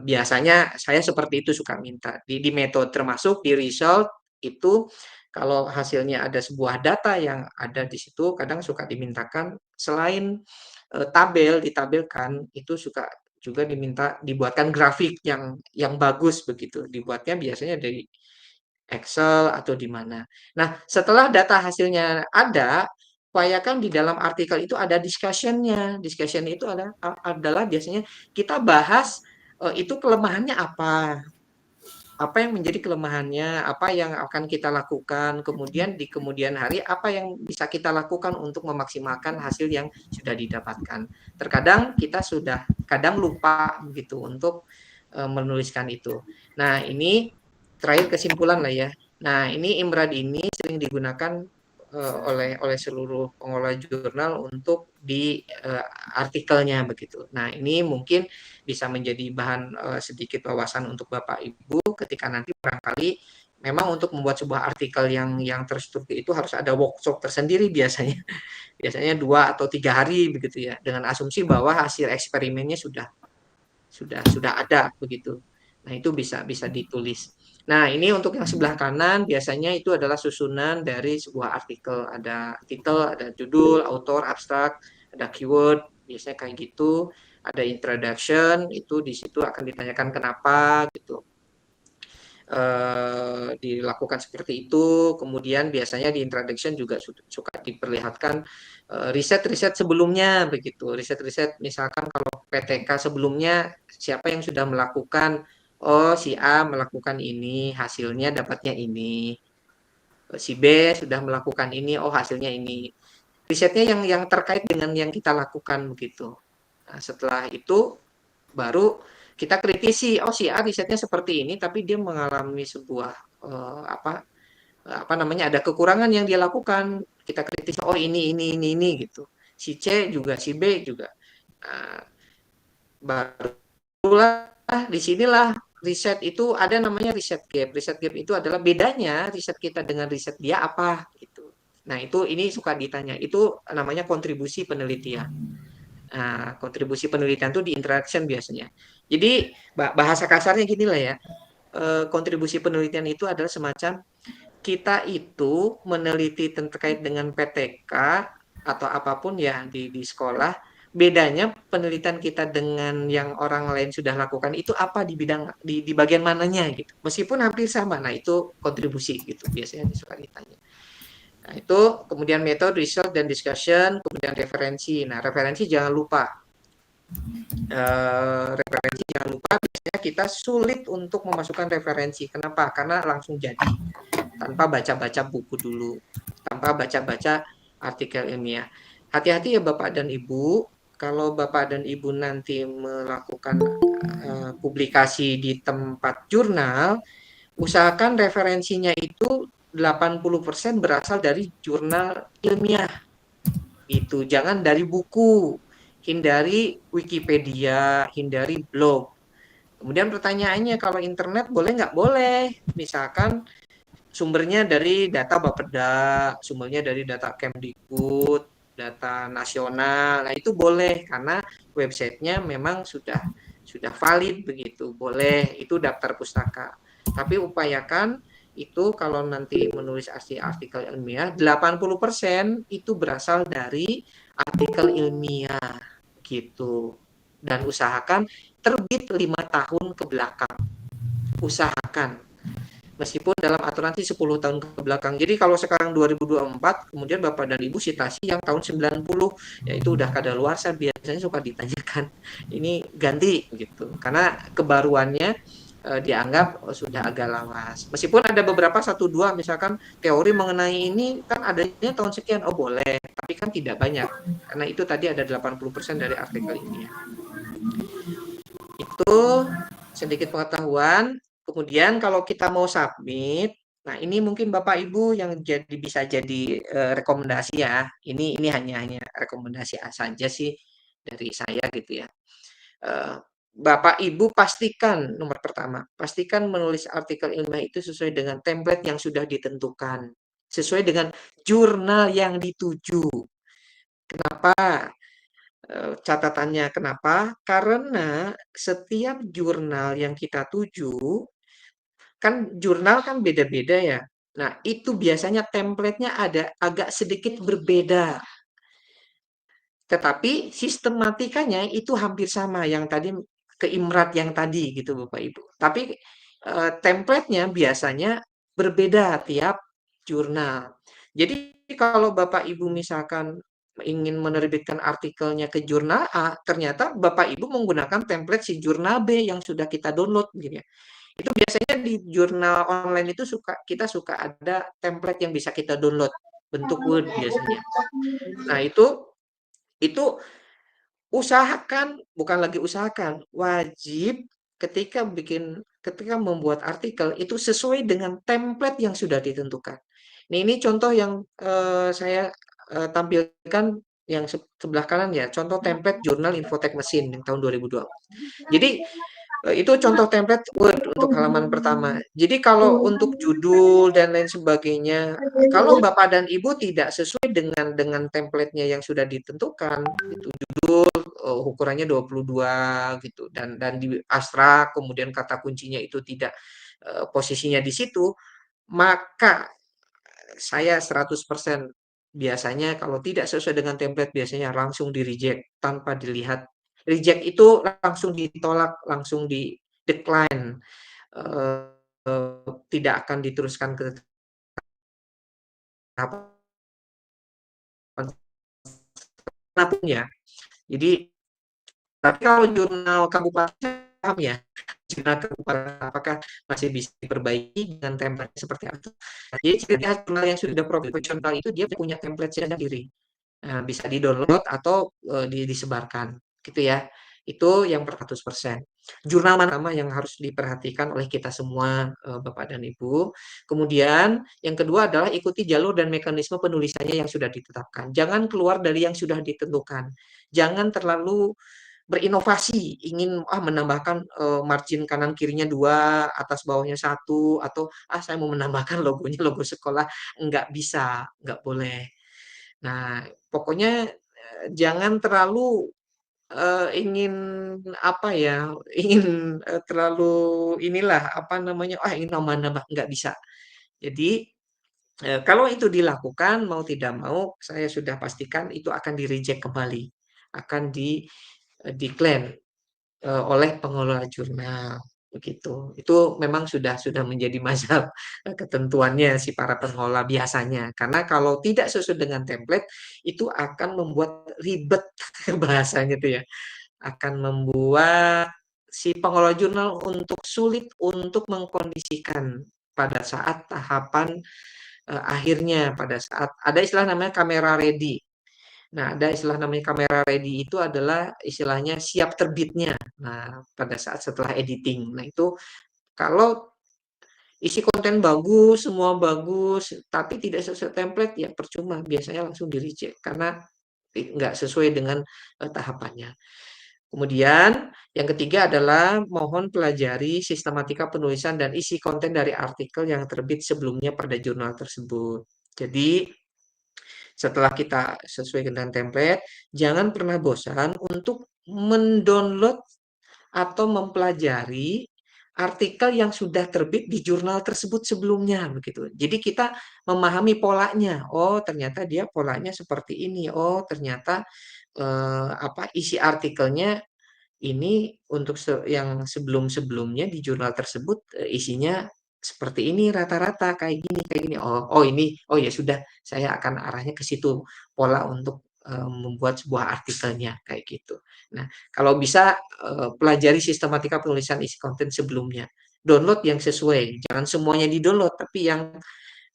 biasanya saya seperti itu suka minta. Di metode termasuk di result itu kalau hasilnya ada sebuah data yang ada di situ kadang suka dimintakan selain tabel ditabelkan itu suka juga diminta dibuatkan grafik yang bagus begitu. Dibuatnya biasanya dari Excel atau di mana. Nah, setelah data hasilnya ada, upayakan di dalam artikel itu ada discussion-nya. Discussion itu adalah biasanya kita bahas itu kelemahannya apa? Apa yang menjadi kelemahannya? Apa yang akan kita lakukan? Kemudian di kemudian hari apa yang bisa kita lakukan untuk memaksimalkan hasil yang sudah didapatkan? Terkadang kita kadang lupa begitu untuk menuliskan itu. Nah, ini terakhir kesimpulan lah ya. Nah, ini IMRAD ini sering digunakan oleh seluruh pengelola jurnal untuk di artikelnya begitu. Nah, ini mungkin bisa menjadi bahan sedikit wawasan untuk Bapak Ibu ketika nanti barangkali memang untuk membuat sebuah artikel yang terstruktur itu harus ada workshop tersendiri biasanya. Biasanya 2 atau 3 hari begitu ya, dengan asumsi bahwa hasil eksperimennya sudah ada begitu. Nah, itu bisa ditulis. Nah, ini untuk yang sebelah kanan biasanya itu adalah susunan dari sebuah artikel. Ada titel, ada judul, author, abstrak, ada keyword, biasanya kayak gitu. Ada introduction, itu di situ akan ditanyakan kenapa gitu. Dilakukan seperti itu. Kemudian biasanya di introduction juga suka diperlihatkan riset-riset sebelumnya begitu. Riset-riset misalkan kalau PTK sebelumnya siapa yang sudah melakukan, oh si A melakukan ini, hasilnya dapatnya ini. Si B sudah melakukan ini, oh hasilnya ini. Risetnya yang terkait dengan yang kita lakukan begitu. Nah, setelah itu baru kita kritisi, oh si A risetnya seperti ini, tapi dia mengalami sebuah apa namanya ada kekurangan yang dia lakukan. Kita kritisi, oh ini gitu. Si C juga, si B juga. Nah, barulah disinilah riset itu ada namanya riset gap. Riset gap itu adalah bedanya riset kita dengan riset dia apa gitu. Nah itu ini suka ditanya. Itu namanya kontribusi penelitian. Nah, kontribusi penelitian itu di interaction biasanya. Jadi bahasa kasarnya gini lah ya. Kontribusi penelitian itu adalah semacam kita itu meneliti terkait dengan PTK atau apapun ya di sekolah bedanya penelitian kita dengan yang orang lain sudah lakukan itu apa di bidang di bagian mananya gitu. Meskipun hampir sama. Nah, itu kontribusi gitu biasanya suka ditanya. Nah, itu kemudian metode, research dan discussion, kemudian referensi. Nah, referensi jangan lupa. Referensi jangan lupa, biasanya kita sulit untuk memasukkan referensi. Kenapa? Karena langsung jadi tanpa baca-baca buku dulu, tanpa baca-baca artikel ilmiah. Hati-hati ya Bapak dan Ibu, kalau Bapak dan Ibu nanti melakukan publikasi di tempat jurnal, usahakan referensinya itu 80% berasal dari jurnal ilmiah. Itu jangan dari buku, hindari Wikipedia, hindari blog. Kemudian pertanyaannya, kalau internet boleh nggak? Boleh. Misalkan sumbernya dari data Bapeda, sumbernya dari data Kemdikbud, data nasional. Nah, itu boleh karena websitenya memang sudah valid begitu. Boleh, itu daftar pustaka. Tapi upayakan itu kalau nanti menulis artikel ilmiah, 80% itu berasal dari artikel ilmiah gitu. Dan usahakan terbit 5 tahun ke belakang. Usahakan. Meskipun dalam aturan sih 10 tahun ke belakang. Jadi kalau sekarang 2024, kemudian Bapak dan Ibu citasi yang tahun 90, ya itu udah kadaluarsa, biasanya suka ditanyakan. Ini ganti gitu. Karena kebaruannya dianggap sudah agak lawas. Meskipun ada beberapa 1-2 misalkan teori mengenai ini kan adanya tahun sekian, oh boleh, tapi kan tidak banyak. Karena itu tadi ada 80% dari artikel ini. Itu sedikit pengetahuan. Kemudian kalau kita mau submit, nah ini mungkin Bapak Ibu yang bisa jadi rekomendasi ya. Ini hanya rekomendasi saja sih dari saya gitu ya. Bapak Ibu pastikan, nomor pertama, pastikan menulis artikel ilmiah itu sesuai dengan template yang sudah ditentukan, sesuai dengan jurnal yang dituju. Kenapa? Catatannya kenapa? Karena setiap jurnal yang kita tuju, kan jurnal kan beda-beda ya. Nah, itu biasanya template-nya ada agak sedikit berbeda. Tetapi sistematikanya itu hampir sama yang tadi keimrat yang tadi gitu Bapak Ibu. Tapi template-nya biasanya berbeda tiap jurnal. Jadi kalau Bapak Ibu misalkan ingin menerbitkan artikelnya ke jurnal A, ternyata Bapak Ibu menggunakan template si jurnal B yang sudah kita download gitu ya. Itu biasanya di jurnal online itu kita suka ada template yang bisa kita download bentuk Word biasanya. Nah, itu usahakan, bukan lagi usahakan, wajib ketika membuat artikel itu sesuai dengan template yang sudah ditentukan. Nah, ini contoh yang saya tampilkan yang sebelah kanan ya, contoh template jurnal Infotek Mesin yang tahun 2020. Jadi itu contoh template Word untuk halaman pertama. Jadi kalau untuk judul dan lain sebagainya, kalau Bapak dan Ibu tidak sesuai dengan template-nya yang sudah ditentukan, itu judul ukurannya 22 gitu dan di abstrak kemudian kata kuncinya itu tidak posisinya di situ, maka saya 100% biasanya kalau tidak sesuai dengan template biasanya langsung di-reject tanpa dilihat. Reject itu langsung ditolak, langsung di-decline, tidak akan diteruskan ke tahapan manapun ya. Jadi, tapi kalau jurnal kabupaten paham ya, jurnal kabupaten apakah masih bisa diperbaiki dengan template seperti apa. Jadi ciri khas jurnal yang sudah profesional itu dia punya template sendiri. Bisa di-download atau disebarkan gitu ya. Itu yang 100%. Jurnal mana yang harus diperhatikan oleh kita semua Bapak dan Ibu. Kemudian yang kedua adalah ikuti jalur dan mekanisme penulisannya yang sudah ditetapkan. Jangan keluar dari yang sudah ditentukan. Jangan terlalu berinovasi, ingin menambahkan margin kanan kirinya 2, atas bawahnya 1, atau saya mau menambahkan logonya logo sekolah, nggak bisa, nggak boleh. Nah, pokoknya jangan terlalu ingin apa ya, ingin terlalu inilah apa namanya, ingin nambah-nambah, nggak bisa. Jadi kalau itu dilakukan mau tidak mau saya sudah pastikan itu akan di-reject kembali, akan diklaim oleh pengelola jurnal begitu. Itu memang sudah menjadi mazhab ketentuannya si para pengelola biasanya. Karena kalau tidak sesuai dengan template itu akan membuat ribet bahasanya tuh ya. Akan membuat si pengelola jurnal untuk sulit untuk mengkondisikan pada saat tahapan akhirnya, pada saat ada istilah namanya kamera ready. Nah, ada istilah namanya kamera ready itu adalah istilahnya siap terbitnya. Nah, pada saat setelah editing. Nah, itu kalau isi konten bagus, semua bagus, tapi tidak sesuai template, ya percuma. Biasanya langsung di-reject karena nggak sesuai dengan tahapannya. Kemudian yang ketiga adalah mohon pelajari sistematika penulisan dan isi konten dari artikel yang terbit sebelumnya pada jurnal tersebut. Jadi setelah kita sesuai dengan template, jangan pernah bosan untuk mendownload atau mempelajari artikel yang sudah terbit di jurnal tersebut sebelumnya begitu. Jadi kita memahami polanya. Oh, ternyata dia polanya seperti ini. Oh, ternyata isi artikelnya ini untuk yang sebelum-sebelumnya di jurnal tersebut isinya seperti ini rata-rata kayak gini. Oh ini, oh ya sudah, saya akan arahnya ke situ pola untuk membuat sebuah artikelnya kayak gitu. Nah, kalau bisa pelajari sistematika penulisan isi konten sebelumnya. Download yang sesuai, jangan semuanya di-download, tapi yang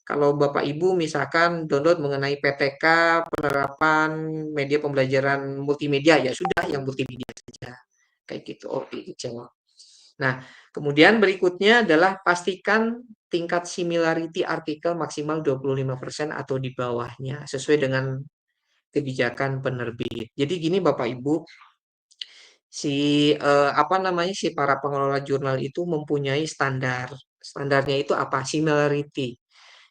kalau Bapak Ibu misalkan download mengenai PTK, penerapan media pembelajaran multimedia, ya sudah yang multimedia saja. Kayak gitu, oh dijawab. Nah, kemudian berikutnya adalah pastikan tingkat similarity artikel maksimal 25% atau di bawahnya, sesuai dengan kebijakan penerbit. Jadi gini Bapak Ibu, si para pengelola jurnal itu mempunyai standar. Standarnya itu apa? Similarity.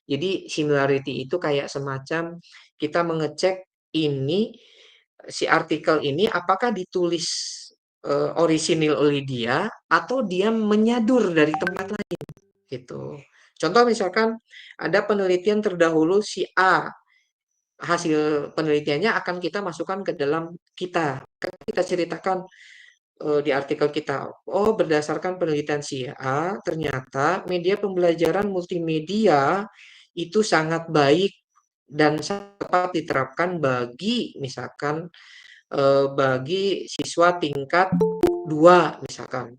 Jadi similarity itu kayak semacam kita mengecek ini si artikel ini apakah ditulis orisinil oleh dia atau dia menyadur dari tempat lain gitu. Contoh misalkan ada penelitian terdahulu si A, hasil penelitiannya akan kita masukkan ke dalam kita ceritakan di artikel kita, oh berdasarkan penelitian si A, ternyata media pembelajaran multimedia itu sangat baik dan dapat diterapkan bagi misalkan bagi siswa tingkat 2 misalkan.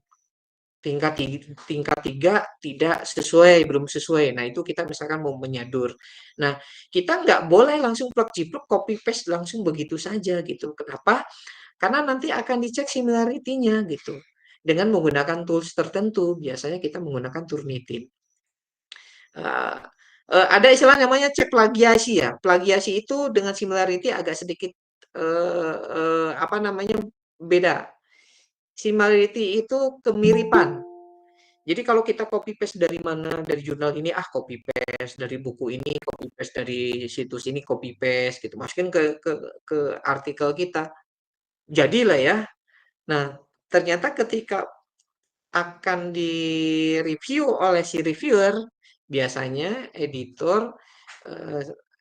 Tingkat 3 tidak sesuai, belum sesuai. Nah, itu kita misalkan mau menyadur. Nah, kita nggak boleh langsung plek-jiplek copy paste langsung begitu saja gitu. Kenapa? Karena nanti akan dicek similarity-nya gitu. Dengan menggunakan tools tertentu, biasanya kita menggunakan Turnitin. Ada istilah namanya cek plagiasi ya. Plagiasi itu dengan similarity agak sedikit beda. Similarity itu kemiripan. Jadi kalau kita copy paste dari mana, dari jurnal ini copy paste, dari buku ini copy paste, dari situs ini copy paste gitu. Masukin ke artikel kita. Jadilah ya. Nah, ternyata ketika akan direview oleh si reviewer, biasanya editor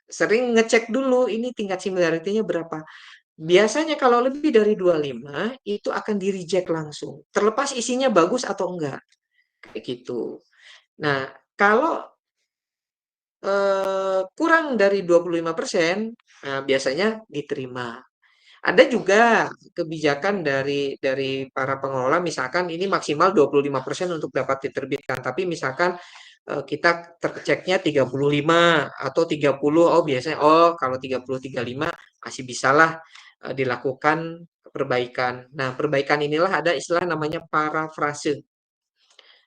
sering ngecek dulu ini tingkat similarity-nya berapa. Biasanya kalau lebih dari 25 itu akan di-reject langsung. Terlepas isinya bagus atau enggak. Kayak gitu. Nah, kalau kurang dari 25%, nah biasanya diterima. Ada juga kebijakan dari para pengelola, misalkan ini maksimal 25% untuk dapat diterbitkan, tapi misalkan kita terceknya 35 atau 30, oh biasanya kalau 30 35 masih bisalah dilakukan perbaikan. Nah, perbaikan inilah ada istilah namanya parafrase.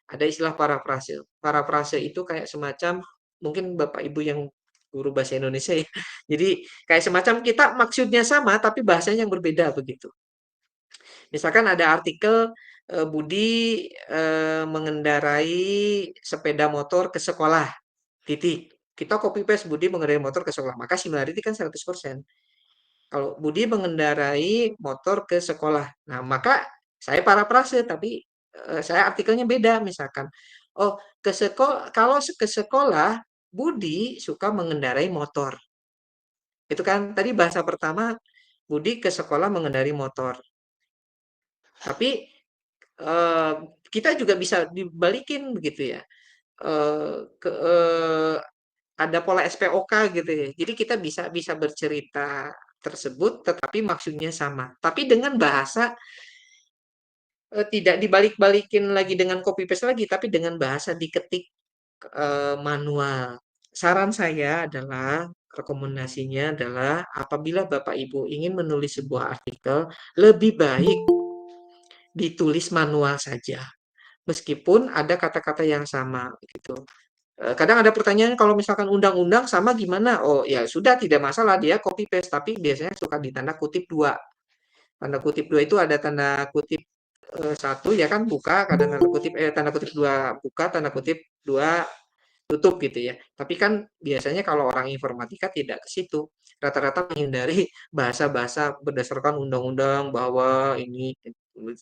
Ada istilah parafrase. Parafrase itu kayak semacam mungkin Bapak Ibu yang guru bahasa Indonesia ya. Jadi kayak semacam kita maksudnya sama tapi bahasanya yang berbeda begitu. Misalkan ada artikel Budi mengendarai sepeda motor ke sekolah. Titik. Kita copy paste Budi mengendarai motor ke sekolah. Maka similarity kan 100%. Kalau Budi mengendarai motor ke sekolah. Nah, maka saya parafrase tapi saya artikelnya beda misalkan. Oh, kalau ke sekolah Budi suka mengendarai motor. Itu kan tadi bahasa pertama Budi ke sekolah mengendarai motor. Tapi kita juga bisa dibalikin begitu ya. Ada pola SPOK gitu ya. Jadi kita bisa bisa bercerita tersebut tetapi maksudnya sama. Tapi dengan bahasa tidak dibalik-balikin lagi dengan copy paste lagi, tapi dengan bahasa diketik manual. Saran saya adalah rekomendasinya adalah apabila Bapak Ibu ingin menulis sebuah artikel, lebih baik ditulis manual saja. Meskipun ada kata-kata yang sama gitu. Kadang ada pertanyaan kalau misalkan undang-undang sama gimana? Oh ya sudah tidak masalah dia copy paste tapi biasanya suka ditanda kutip dua. Tanda kutip dua itu ada tanda kutip satu ya kan buka, kadang tanda kutip dua buka, tanda kutip dua tutup gitu ya. Tapi kan biasanya kalau orang informatika tidak ke situ. Rata-rata menghindari bahasa-bahasa berdasarkan undang-undang bahwa ini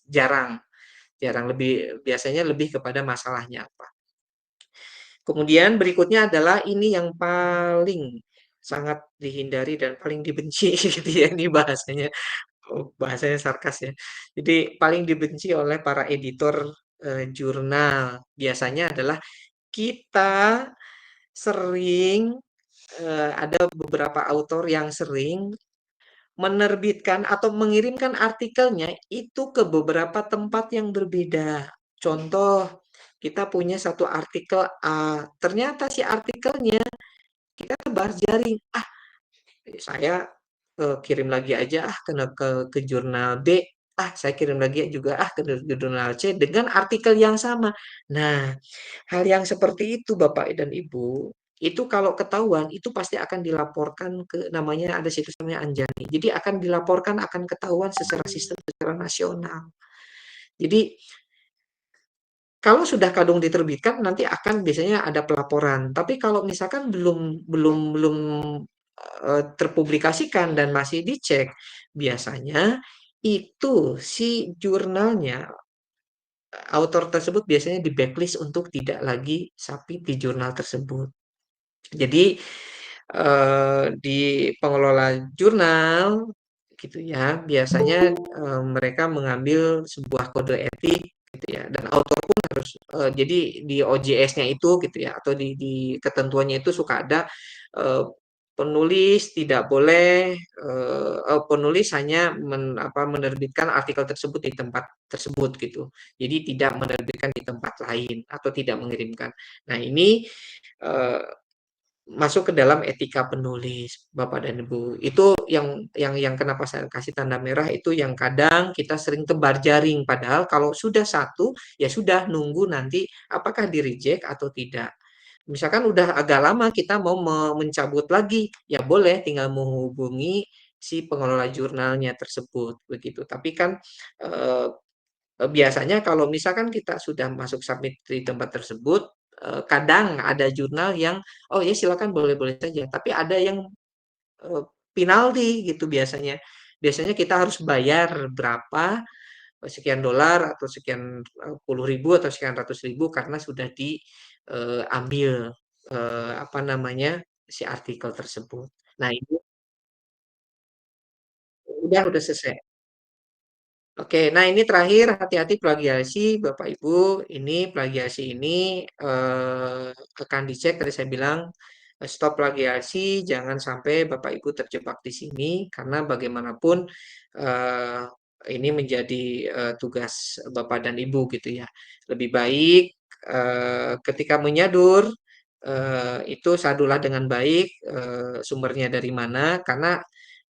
jarang, jarang lebih biasanya lebih kepada masalahnya apa. Kemudian berikutnya adalah ini yang paling sangat dihindari dan paling dibenci gitu ya ini bahasanya. Oh, bahasanya sarkas ya. Jadi paling dibenci oleh para editor jurnal biasanya adalah kita sering ada beberapa autor yang sering menerbitkan atau mengirimkan artikelnya itu ke beberapa tempat yang berbeda. Contoh, kita punya satu artikel A, ternyata si artikelnya kita tebar jaring. Ah, saya kirim lagi aja ke jurnal B. Ah, saya kirim lagi juga ke jurnal C dengan artikel yang sama. Nah, hal yang seperti itu Bapak dan Ibu, itu kalau ketahuan itu pasti akan dilaporkan ke namanya ada situs namanya Anjani. Jadi akan dilaporkan akan ketahuan secara sistem secara nasional. Jadi kalau sudah kadung diterbitkan nanti akan biasanya ada pelaporan. Tapi kalau misalkan belum terpublikasikan dan masih dicek, biasanya itu si jurnalnya autor tersebut biasanya di backlist untuk tidak lagi submit di jurnal tersebut. Jadi di pengelola jurnal gitu ya, biasanya mereka mengambil sebuah kode etik gitu ya, dan autor pun harus jadi di OJS-nya itu gitu ya, atau di ketentuannya itu suka ada penulis tidak boleh penulis hanya menerbitkan artikel tersebut di tempat tersebut gitu. Jadi tidak menerbitkan di tempat lain atau tidak mengirimkan. Nah ini eh, masuk ke dalam etika penulis, Bapak dan Ibu. Itu yang kenapa saya kasih tanda merah itu yang kadang kita sering tebar jaring. Padahal kalau sudah satu, ya sudah nunggu nanti apakah di-reject atau tidak. Misalkan udah agak lama kita mau mencabut lagi, ya boleh tinggal menghubungi si pengelola jurnalnya tersebut begitu. Tapi kan eh, biasanya kalau misalkan kita sudah masuk submit di tempat tersebut, kadang ada jurnal yang, oh ya silakan boleh-boleh saja, tapi ada yang penalti gitu biasanya. Biasanya kita harus bayar berapa, sekian dolar atau sekian puluh ribu atau sekian ratus ribu karena sudah diambil apa namanya si artikel tersebut. Nah ini udah selesai. Oke, nah ini terakhir hati-hati plagiasi Bapak Ibu. Ini plagiasi ini akan dicek tadi saya bilang stop plagiasi, jangan sampai Bapak Ibu terjebak di sini karena bagaimanapun eh, ini menjadi tugas Bapak dan Ibu gitu ya. Lebih baik ketika menyadur itu sadulah dengan baik sumbernya dari mana karena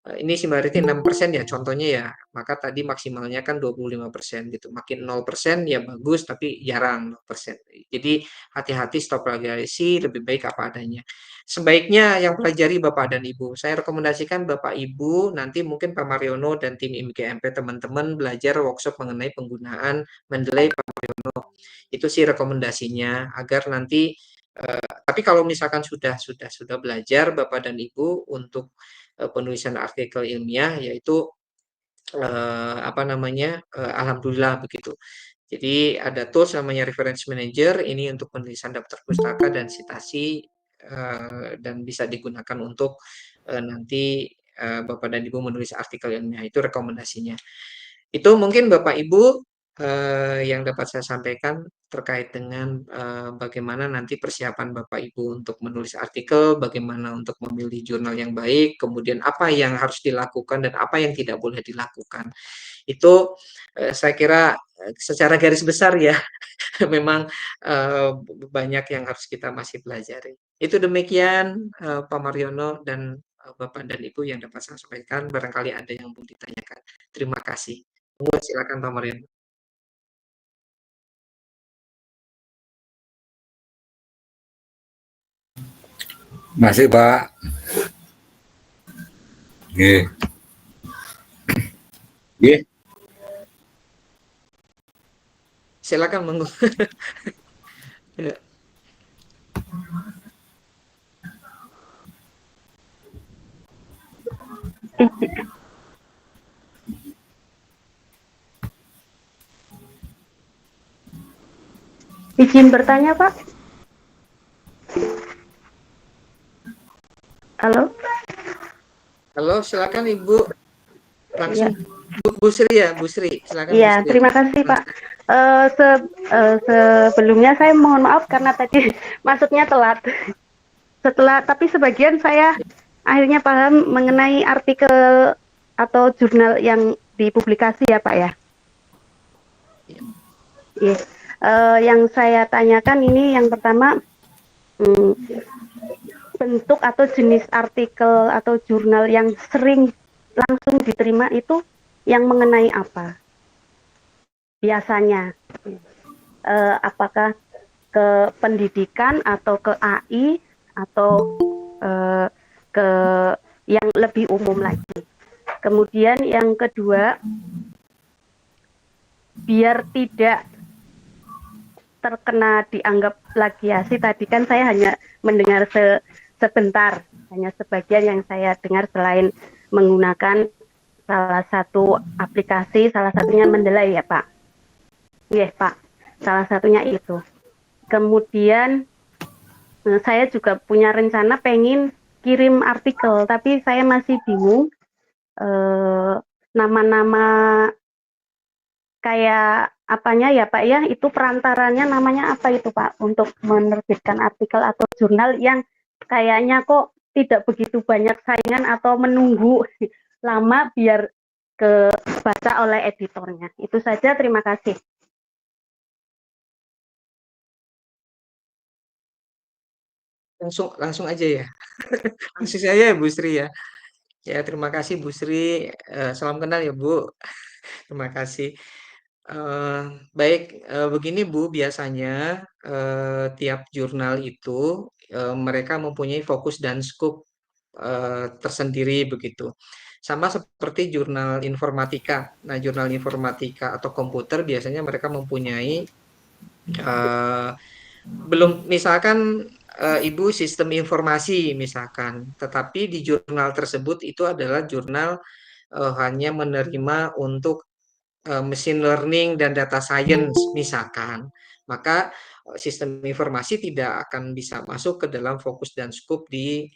ini sih berarti 6% ya contohnya ya, maka tadi maksimalnya kan 25% gitu. Makin 0% ya bagus tapi jarang 0%. Jadi hati-hati stop plagiasi, lebih baik apa adanya. Sebaiknya yang pelajari Bapak dan Ibu. Saya rekomendasikan Bapak Ibu nanti mungkin Pak Mariono dan tim IMGMP teman-teman belajar workshop mengenai penggunaan Mendeley Pak Mariono. Itu sih rekomendasinya agar nanti tapi kalau misalkan sudah belajar Bapak dan Ibu untuk penulisan artikel ilmiah yaitu apa namanya alhamdulillah begitu. Jadi ada tools namanya reference manager ini untuk penulisan daftar pustaka dan citasi dan bisa digunakan untuk nanti Bapak dan Ibu menulis artikel ilmiah, itu rekomendasinya. Itu mungkin Bapak Ibu yang dapat saya sampaikan terkait dengan bagaimana nanti persiapan Bapak Ibu untuk menulis artikel, bagaimana untuk memilih jurnal yang baik, kemudian apa yang harus dilakukan dan apa yang tidak boleh dilakukan. Itu saya kira secara garis besar ya memang banyak yang harus kita masih pelajari. Itu demikian Pak Mariono dan Bapak dan Ibu yang dapat saya sampaikan. Barangkali ada yang mau ditanyakan. Terima kasih. Silakan Pak Mariono. Masih Pak. Nggih. Nggih. Silakan Monggo. Ya. Izin bertanya, Pak. Halo? Halo, silakan Ibu. Langsung Ya. Bu Sri ya, Bu Sri. Silakan Iya, Bu Sri. terima kasih, Pak. Sebelumnya saya mohon maaf karena tadi masuknya telat. Tapi sebagian saya akhirnya paham mengenai artikel atau jurnal yang dipublikasi ya, Pak ya. Iya. Yang saya tanyakan ini yang pertama, bentuk atau jenis artikel atau jurnal yang sering langsung diterima itu yang mengenai apa? Biasanya, apakah ke pendidikan atau ke AI atau ke yang lebih umum lagi. Kemudian yang kedua, biar tidak terkena dianggap plagiasi, tadi kan saya hanya mendengar sebentar, hanya sebagian yang saya dengar selain menggunakan salah satu aplikasi, salah satunya Mendeley ya Pak. Iya Pak, salah satunya itu. Kemudian saya juga punya rencana pengen kirim artikel, tapi saya masih bingung nama-nama kayak apanya ya Pak ya, itu perantaranya namanya apa itu Pak untuk menerbitkan artikel atau jurnal yang kayaknya kok tidak begitu banyak saingan atau menunggu lama biar kebaca oleh editornya. Itu saja, terima kasih. Langsung aja ya. Langsung saja ya Bu Sri ya. Ya, terima kasih Bu Sri. Salam kenal ya Bu. Terima kasih. Baik, begini Bu, biasanya tiap jurnal itu mereka mempunyai fokus dan skop tersendiri begitu. Sama seperti jurnal informatika. Nah, jurnal informatika atau komputer biasanya mereka mempunyai belum misalkan Ibu sistem informasi misalkan, tetapi di jurnal tersebut itu adalah jurnal hanya menerima untuk machine learning dan data science misalkan, maka sistem informasi tidak akan bisa masuk ke dalam fokus dan skop di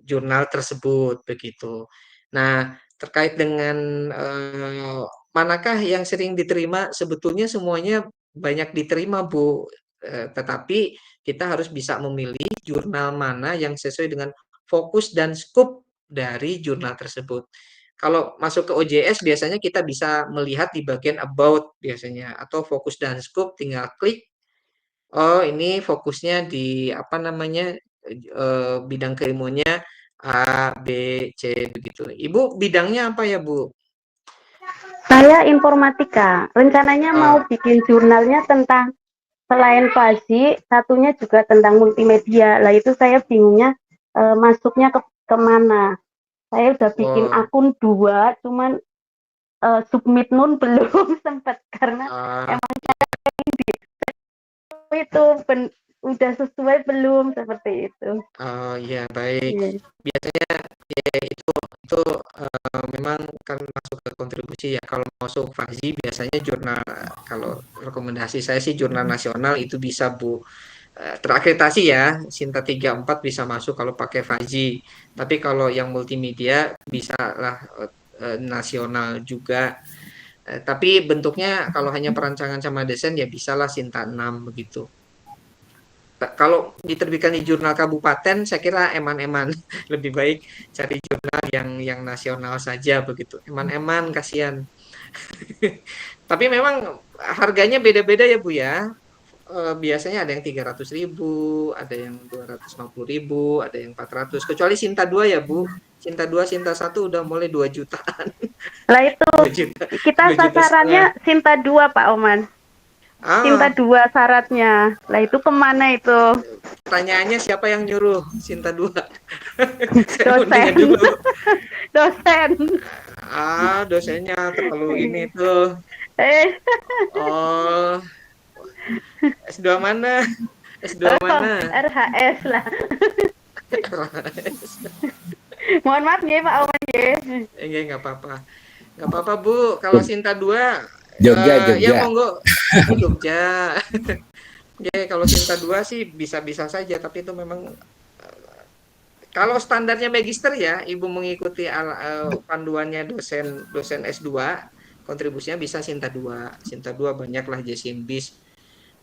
jurnal tersebut begitu. Nah, terkait dengan manakah yang sering diterima, sebetulnya semuanya banyak diterima Bu, tetapi kita harus bisa memilih jurnal mana yang sesuai dengan fokus dan skop dari jurnal tersebut. Kalau masuk ke OJS biasanya kita bisa melihat di bagian about biasanya atau fokus dan scope tinggal klik. Oh, ini fokusnya di apa namanya bidang keilmuannya A, B, C begitu. Ibu bidangnya apa ya Bu? Saya informatika. Rencananya mau bikin jurnalnya tentang selain FASI, satunya juga tentang multimedia. Lah itu saya bingungnya masuknya kemana. Saya udah bikin akun 2, cuman submit nun belum sempat karena emang itu udah sesuai belum seperti itu. Oh ya baik. Yeah. Biasanya ya itu memang kan masuk ke kontribusi ya. Kalau masuk FASI biasanya jurnal, kalau rekomendasi saya sih jurnal nasional itu bisa Bu. terakreditasi ya, Sinta 3 4 bisa masuk kalau pakai 5G. Tapi kalau yang multimedia bisa lah nasional juga. Tapi bentuknya kalau hanya perancangan sama desain ya bisalah Sinta 6 begitu. Kalau diterbitkan di jurnal kabupaten, saya kira eman-eman lebih baik cari jurnal yang nasional saja begitu. Eman-eman kasihan. Tapi memang harganya beda-beda ya Bu ya. Biasanya ada yang 300.000, ada yang 250.000, ada yang 400. Kecuali Sinta 2 ya Bu. Sinta 2, Sinta 1 udah mulai 2 jutaan. Lah itu 2 juta, kita 2 juta setengah. sasarannya Sinta 2 Pak Oman. Sinta Ah, 2 syaratnya. Lah itu kemana itu? pertanyaannya siapa yang nyuruh Sinta 2? Saya mau nanya Dosen. dulu. Dosen. Dosennya terlalu ini tuh. Eh, Oh, S2 mana? S2 mana? RHS lah. Mohon maaf nggih Pak Oman nggih. Enggak, nggak apa-apa. Nggak apa-apa, Bu. Kalau Sinta 2, Jogja, ya Jogja. monggo. Oh, Jogja. Ya, kalau Sinta 2 sih bisa-bisa saja, tapi itu memang kalau standarnya magister ya, Ibu mengikuti panduannya dosen S2, kontribusinya bisa Sinta 2. Sinta 2 banyaklah Jasin Bis,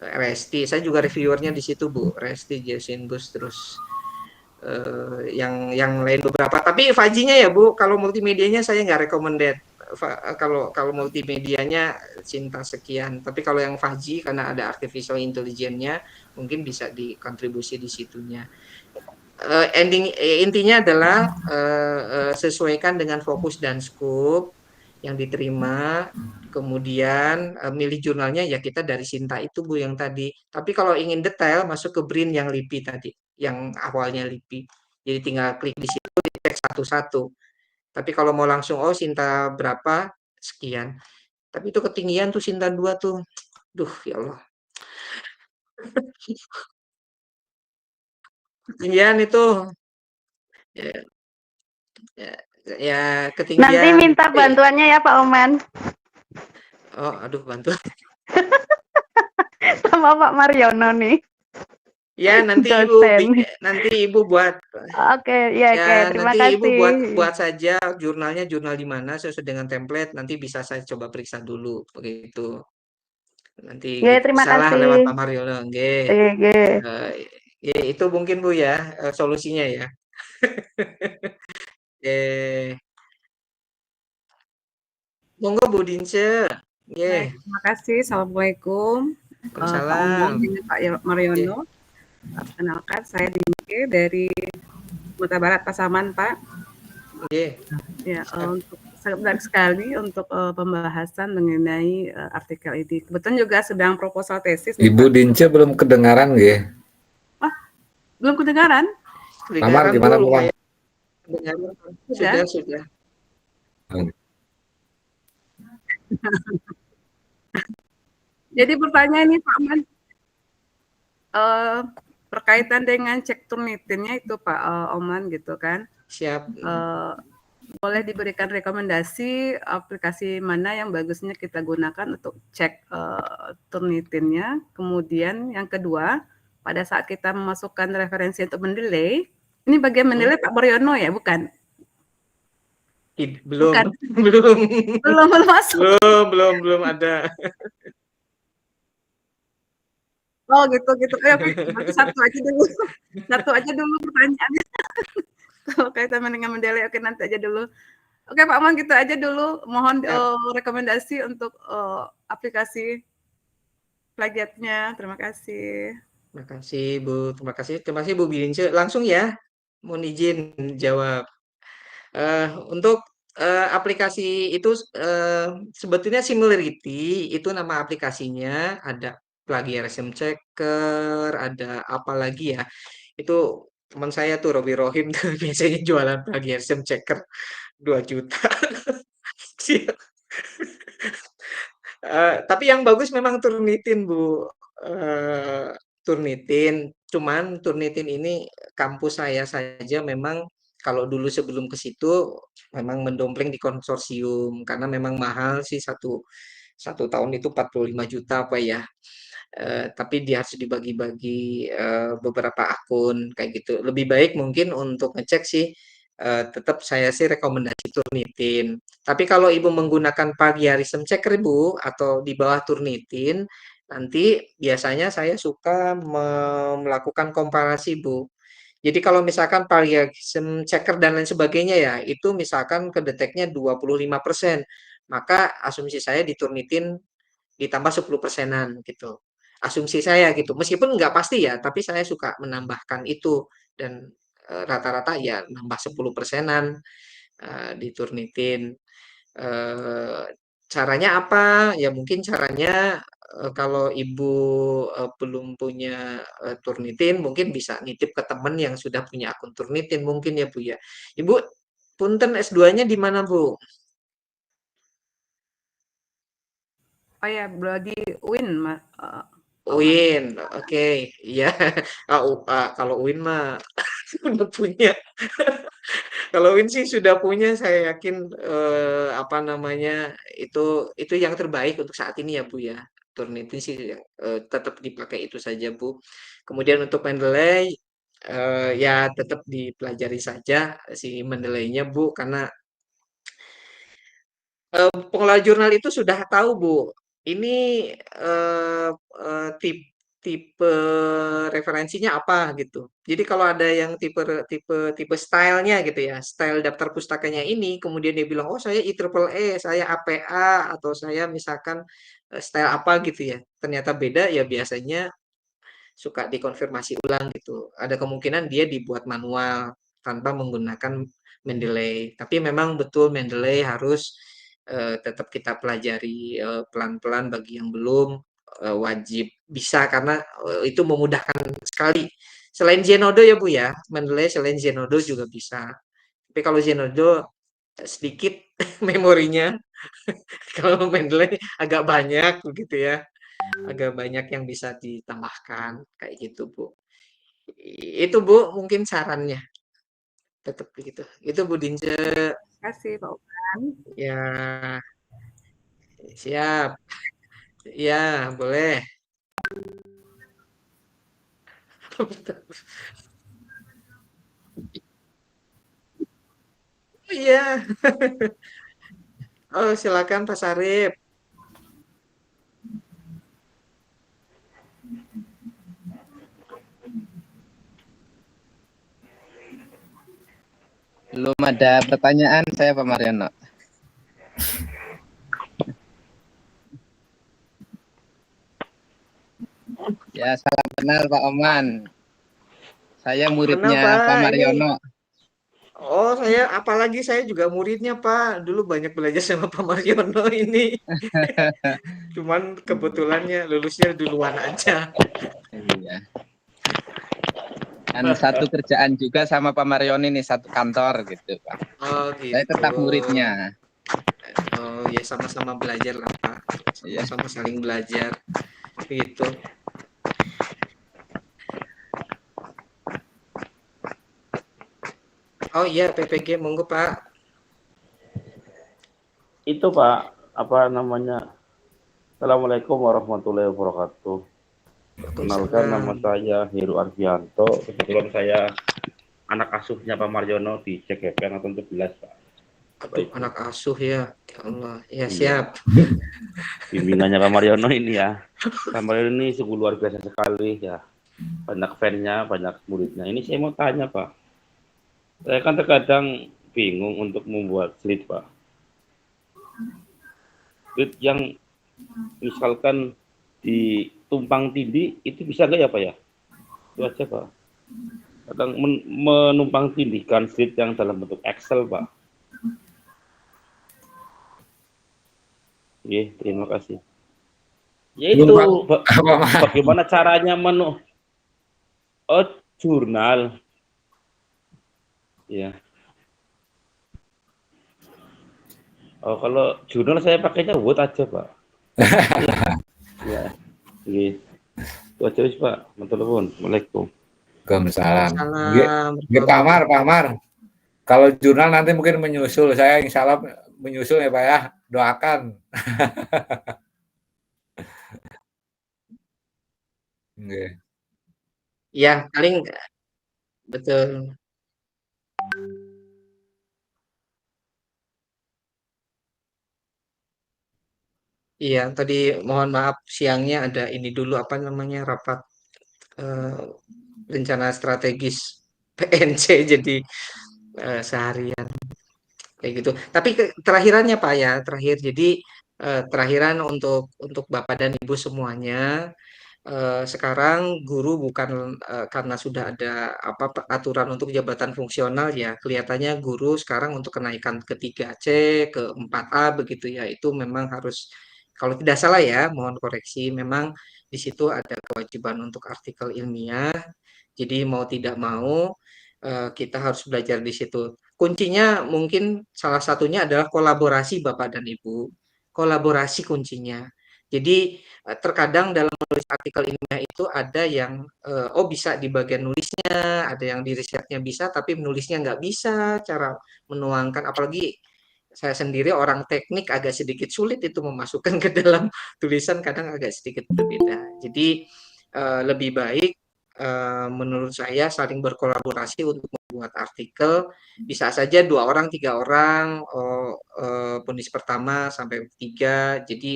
Resti. Saya juga reviewernya di situ, Bu. Resti, Jasin Bus, terus yang lain beberapa. Tapi 5G-nya ya Bu, kalau multimedianya saya nggak recommended. Kalau multimedianya Cinta sekian, tapi kalau yang 5G karena ada artificial intelligence-nya mungkin bisa dikontribusi di situnya. Intinya adalah sesuaikan dengan fokus dan scope yang diterima, kemudian milih jurnalnya ya kita dari Sinta itu Bu yang tadi. Tapi kalau ingin detail masuk ke BRIN yang LIPI tadi, yang awalnya LIPI. Jadi tinggal klik di situ, dicek satu-satu. Tapi kalau mau langsung Sinta berapa sekian. Tapi itu ketinggian tuh Sinta 2 tuh. Duh ya Allah. Ketinggian itu ya, ya, ya Nanti ketinggian. minta bantuannya ya Pak Oman. Oh, aduh bantu. Sama Pak Mariono nih. Ya nanti Dosen. Ibu buat Oke, ya oke. ya Terima nanti Ibu kasih. buat saja jurnalnya jurnal di mana sesuai dengan template nanti bisa saya coba periksa dulu begitu. Nanti Ya, gitu. terima Salah lewat kasih. Pak Mariono. Nggih. Oke. Ya, itu mungkin Bu ya solusinya ya. Eh, monggo Bu Dince. Nggih. Baik, terima kasih. Assalamualaikum. Pak Omong Waalaikumsalam. dengan Pak Mariono. Perkenalkan, saya Dinke dari Sumatera Barat, Pasaman, Pak. Nggih. Ya, untuk sangat menarik sekali untuk pembahasan mengenai artikel ini. Kebetulan juga sedang proposal tesis. nih, Ibu Pak. Dince belum kedengaran nggih? Belum kedengaran? Lamar gimana Bu? lumayan. Kedengaran. Sudah. Jadi pertanyaan ini Pak Man, berkaitan dengan cek Turnitinnya itu Pak Oman gitu kan. Siap. Boleh diberikan rekomendasi aplikasi mana yang bagusnya kita gunakan untuk cek Turnitinnya. Kemudian yang kedua, pada saat kita memasukkan referensi untuk mendelay, ini bagian mendelay Pak Mariono ya, bukan? Belum. Bukan. Belum. Belum masuk. Belum ada. Oh gitu. Oke. Berarti satu aja dulu pertanyaannya. Kalau kaitan dengan mendelay, oke nanti aja dulu. Oke Pak Man, gitu aja dulu. Mohon rekomendasi untuk aplikasi plagiatnya. Terima kasih. Terima kasih Bu. Terima kasih Bu Bilince. Langsung ya. Mohon izin jawab. Untuk aplikasi itu sebetulnya Similarity itu nama aplikasinya, ada plagiarism checker, ada apa lagi ya? Itu teman saya tuh Robi Rohim tuh biasanya jualan plagiarism checker 2 juta. Tapi yang bagus memang Turnitin Bu. Turnitin, cuman Turnitin ini kampus saya saja memang kalau dulu sebelum ke situ memang mendompleng di konsorsium karena memang mahal sih satu tahun itu 45 juta apa ya. tapi dia harus dibagi-bagi beberapa akun kayak gitu. Lebih baik mungkin untuk ngecek sih, tetap saya sih rekomendasi Turnitin. Tapi kalau Ibu menggunakan Plagiarism Checker Bu atau di bawah Turnitin, nanti biasanya saya suka melakukan komparasi Bu. Jadi kalau misalkan plagiarism checker dan lain sebagainya ya, itu misalkan kedeteknya 25%, maka asumsi saya di Turnitin ditambah 10%-an gitu. Asumsi saya gitu. Meskipun nggak pasti ya, tapi saya suka menambahkan itu dan rata-rata ya nambah 10%-an di Turnitin. Eh, Caranya apa? Ya mungkin caranya kalau ibu belum punya Turnitin, mungkin bisa nitip ke teman yang sudah punya akun Turnitin mungkin ya Bu ya. Ibu, punten S2-nya di mana Bu? Oh ya, di UIN, Pak Oman. UIN, oke, iya. Kalau UIN mah udah punya. Kalau UIN sih sudah punya, saya yakin apa namanya itu yang terbaik untuk saat ini ya Bu ya. Turnitin sih tetap dipakai itu saja Bu. Kemudian untuk Mendeley ya tetap dipelajari saja si Mendeley-nya Bu, karena pengelola jurnal itu sudah tahu Bu. Ini eh, tipe tipe referensinya apa gitu. Jadi kalau ada yang tipe tipe tipe stylenya gitu ya, style daftar pustakanya ini, kemudian dia bilang, oh saya IEEE, saya APA, atau saya misalkan style apa gitu ya. Ternyata beda ya, biasanya suka dikonfirmasi ulang gitu. Ada kemungkinan dia dibuat manual tanpa menggunakan Mendeley. Tapi memang betul Mendeley harus tetap kita pelajari pelan-pelan. Bagi yang belum wajib bisa, karena itu memudahkan sekali. Selain Zenodo ya Bu ya, Mendeley selain Zenodo juga bisa. Tapi kalau Zenodo sedikit memorinya, kalau Mendeley agak banyak begitu ya, agak banyak yang bisa ditambahkan kayak gitu Bu. Itu Bu mungkin sarannya, tetap begitu. Itu Bu Dince. Terima kasih Pak Oman. Ya, siap. Ya, boleh. Oh, iya. Oh, silakan Pak Sarip. Belum ada pertanyaan saya Pak Mariono. Ya, salam kenal Pak Oman. Saya muridnya Kenal, Pak. Pak Mariono. Oh, apalagi saya juga muridnya Pak. Dulu banyak belajar sama Pak Mariono ini. Cuman kebetulannya lulusnya duluan aja. Iya. Dan satu kerjaan juga sama Pak Mariono ini, satu kantor gitu Pak. Oh, gitu. Saya tetap muridnya. Oh, ya sama-sama belajar lah Pak. Sama-sama saling belajar. Gitu. Oh iya, PPG, monggo Pak. Itu Pak, apa namanya? Assalamualaikum warahmatullahi wabarakatuh. Kenalkan, nama saya Heru Arfianto. Kebetulan saya anak asuhnya Pak Mariono di CGPN atau 11 Pak. Aduh, anak asuh ya. Ya Allah. Ya, Iya. siap. Bimbingannya Pak Mariono ini ya. Pak Mariono ini sungguh luar biasa sekali ya. Banyak fan-nya, banyak muridnya. Ini saya mau tanya Pak. Saya kan terkadang bingung untuk membuat slide Pak. Slide yang misalkan ditumpang tindih itu bisa nggak ya Pak ya? Itu aja Pak. Kadang menumpang tindihkan slide yang dalam bentuk Excel Pak. Oke, terima kasih. Yaitu bagaimana caranya jurnal. Ya. Oh, kalau jurnal saya pakainya Word aja, Pak. Ya. Oke. Itu aja wis, Pak. Assalamualaikum. Waalaikumsalam. Salam. Pak Amar. Kalau jurnal nanti mungkin menyusul, saya insya Allah menyusul ya Pak ya. Doakan. Nggih. Iya, paling betul. Iya, tadi mohon maaf siangnya ada ini dulu apa namanya rapat eh, rencana strategis PNC jadi seharian kayak gitu. Tapi terakhirannya Pak ya, terakhir jadi terakhiran untuk Bapak dan Ibu semuanya. Sekarang guru bukan karena sudah ada apa aturan untuk jabatan fungsional ya kelihatannya guru sekarang untuk kenaikan ke 3C ke 4A begitu ya itu memang harus kalau tidak salah ya mohon koreksi memang di situ ada kewajiban untuk artikel ilmiah jadi mau tidak mau kita harus belajar di situ kuncinya mungkin salah satunya adalah kolaborasi Bapak dan Ibu kolaborasi kuncinya jadi terkadang dalam menulis artikel ilmiah itu ada yang oh bisa di bagian nulisnya, ada yang di risetnya bisa, tapi menulisnya nggak bisa, cara menuangkan, apalagi saya sendiri orang teknik agak sedikit sulit itu memasukkan ke dalam tulisan, kadang agak sedikit berbeda. Jadi lebih baik menurut saya saling berkolaborasi untuk membuat artikel bisa saja 2 orang 3 orang penulis pertama sampai 3 jadi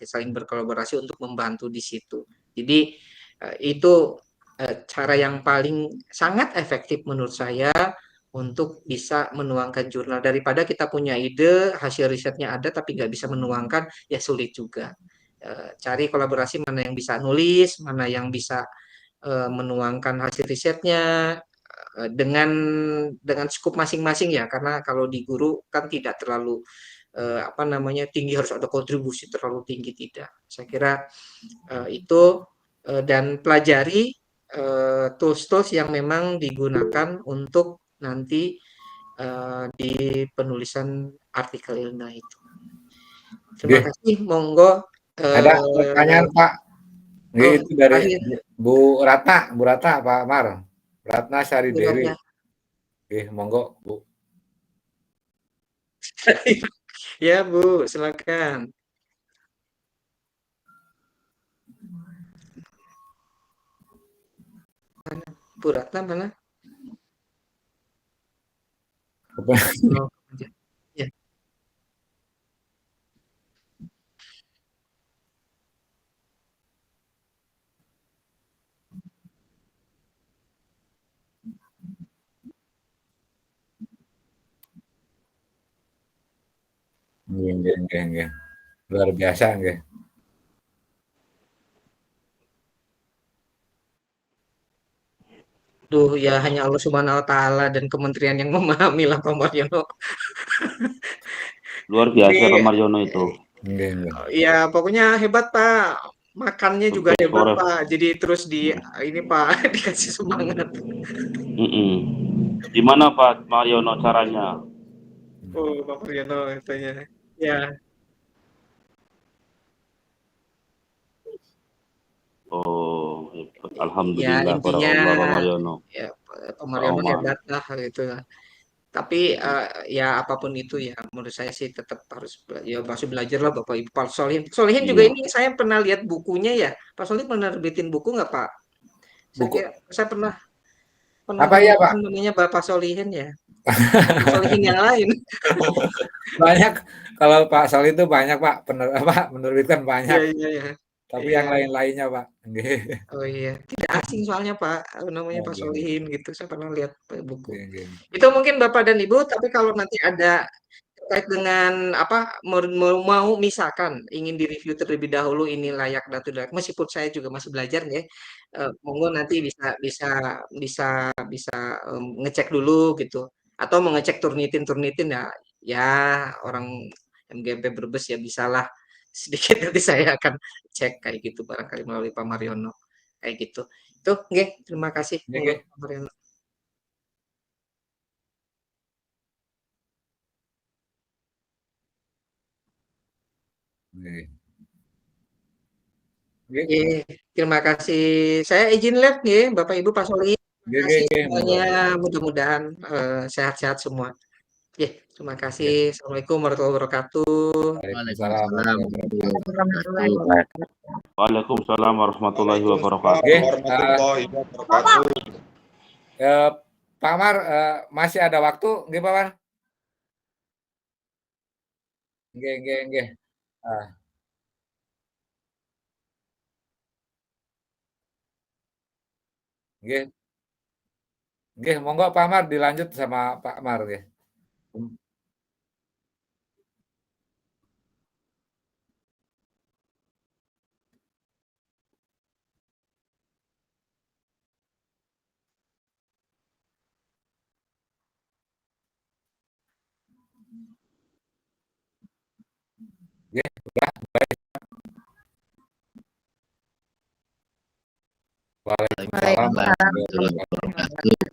saling berkolaborasi untuk membantu di situ jadi itu cara yang paling sangat efektif menurut saya untuk bisa menuangkan jurnal daripada kita punya ide hasil risetnya ada tapi nggak bisa menuangkan ya sulit juga cari kolaborasi mana yang bisa nulis mana yang bisa menuangkan hasil risetnya dengan skup masing-masing ya karena kalau di guru kan tidak terlalu apa namanya tinggi harus ada kontribusi terlalu tinggi tidak saya kira itu dan pelajari tools-tools yang memang digunakan untuk nanti di penulisan artikel ilmiah itu terima kasih monggo Ada pertanyaan Pak. oh, Itu dari akhir. Bu Ratna Pak Mar. Ratna Sari Bu Dewi. Ratna. Monggo Bu. Ya Bu, silakan. Mana? Bu Ratna mana? Apa? Oh, ya. Nggih. Luar biasa nggih. Duh, ya hanya Allah Subhanahu wa taala dan kementerian yang memahami lah Pak Mariono. Luar biasa Ini Pak Mariono itu. Nggih. ya pokoknya hebat Pak. Makannya juga Sampai hebat sore. Pak. Jadi terus di ini Pak dikasih semangat. Gimana Pak Mariono caranya? Oh, Pak Mariono katanya. Ya, Oh, hebat. ya Alhamdulillah para intinya Allah Pak Mariono. ya Pak Pak Mariono Oman. hebat lah gitu. Tapi ya apapun itu ya menurut saya sih tetap harus ya masih belajar lah Bapak Ibu Pak Solihin. Solihin juga Iya. ini saya pernah lihat bukunya ya. Pak Solihin pernah nerbitin buku nggak Pak? Saya Buku kira saya pernah apa ya Pak? namanya Bapak Solihin ya. Bapak Solihin yang lain. Banyak kalau Pak Sol itu banyak Pak menerbitkan Iya banyak. iya ya. Tapi Iya. yang lain-lainnya Pak. Nggih. Oh iya, tidak asing soalnya Pak, namanya Pak Nggih. Solihin gitu. Saya pernah lihat buku. Nggih. Itu mungkin Bapak dan Ibu, tapi kalau nanti ada terkait dengan apa mau misalkan ingin direview terlebih dahulu ini layak dan tidak layak, meskipun saya juga masih belajar ya, monggo nanti bisa ngecek dulu gitu, atau mengecek turnitin ya, ya orang MGMP Brebes ya bisalah sedikit nanti saya akan cek kayak gitu barangkali melalui Pak Mariono kayak gitu. Itu nggih, terima kasih monggo Nggih. Pak Mariono. Nggih. Oke, terima kasih. Saya izin live nih, Bapak Ibu Pak Solihin. Terima kasih Nggih. semuanya. Mudah-mudahan sehat-sehat semua. Oke. Terima kasih. Assalamualaikum warahmatullahi wabarakatuh. Waalaikumsalam Waalaikumsalam warahmatullahi warahmatullahi wabarakatuh. wabarakatuh. Waalaikumsalam warahmatullahi wabarakatuh. Oke, warahmatullahi wabarakatuh. Pak Amar, masih ada waktu nggih Pak Amar? Nggih nggih nggih. Ah, nggih nggih, monggo Pak Amar dilanjut sama Pak Amar nggih. Nggih, udah baik. Waalaikumsalam warahmatullahi wabarakatuh.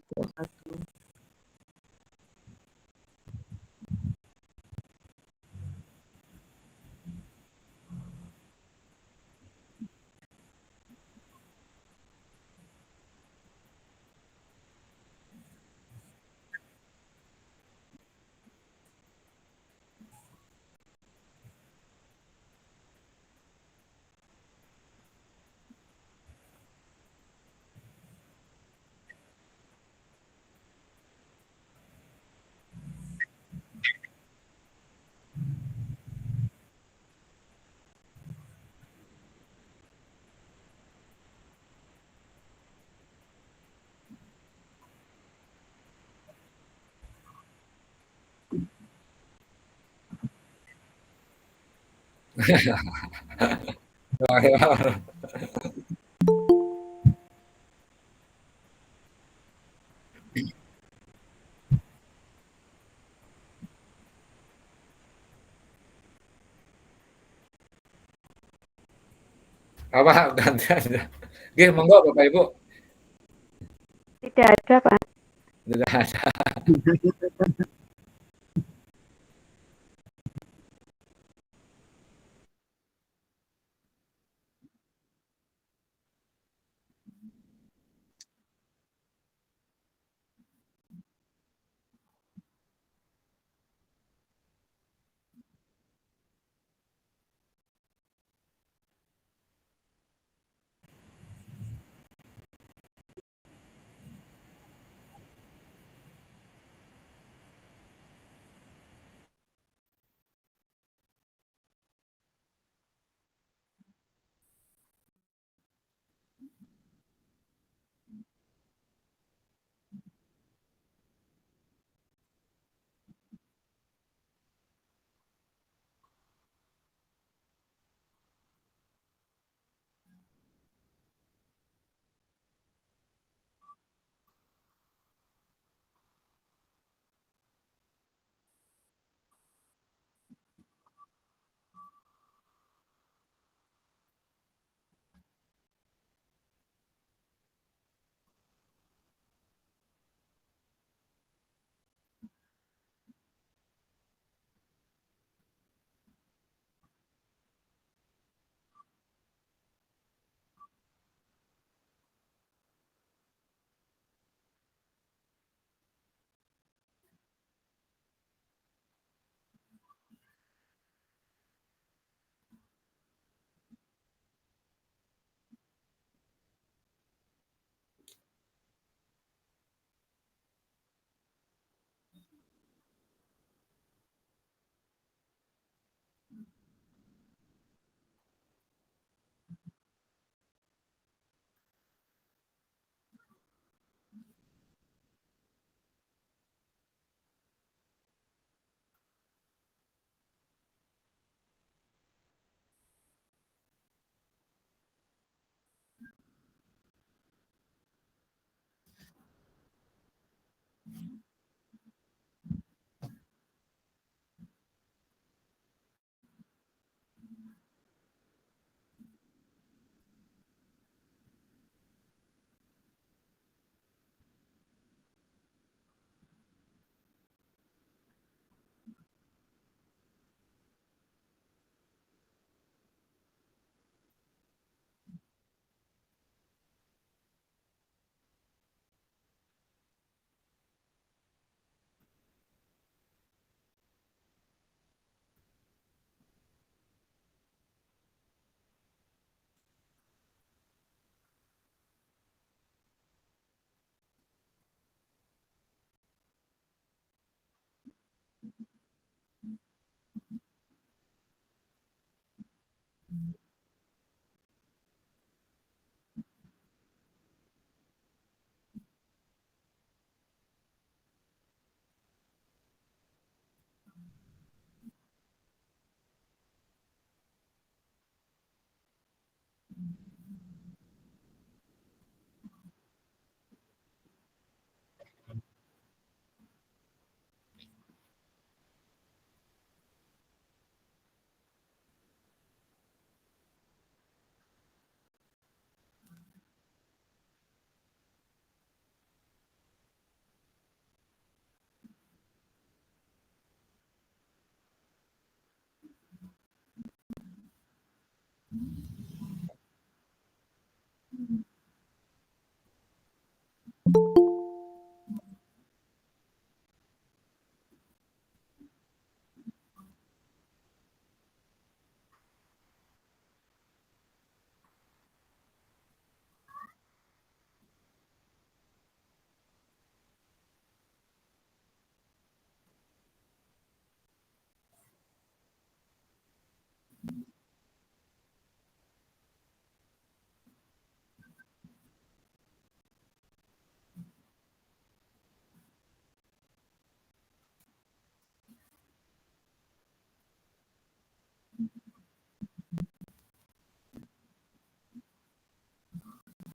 Apa ganti aja. Nggih, monggo Bapak Ibu. Tidak ada, Pak. Tidak ada.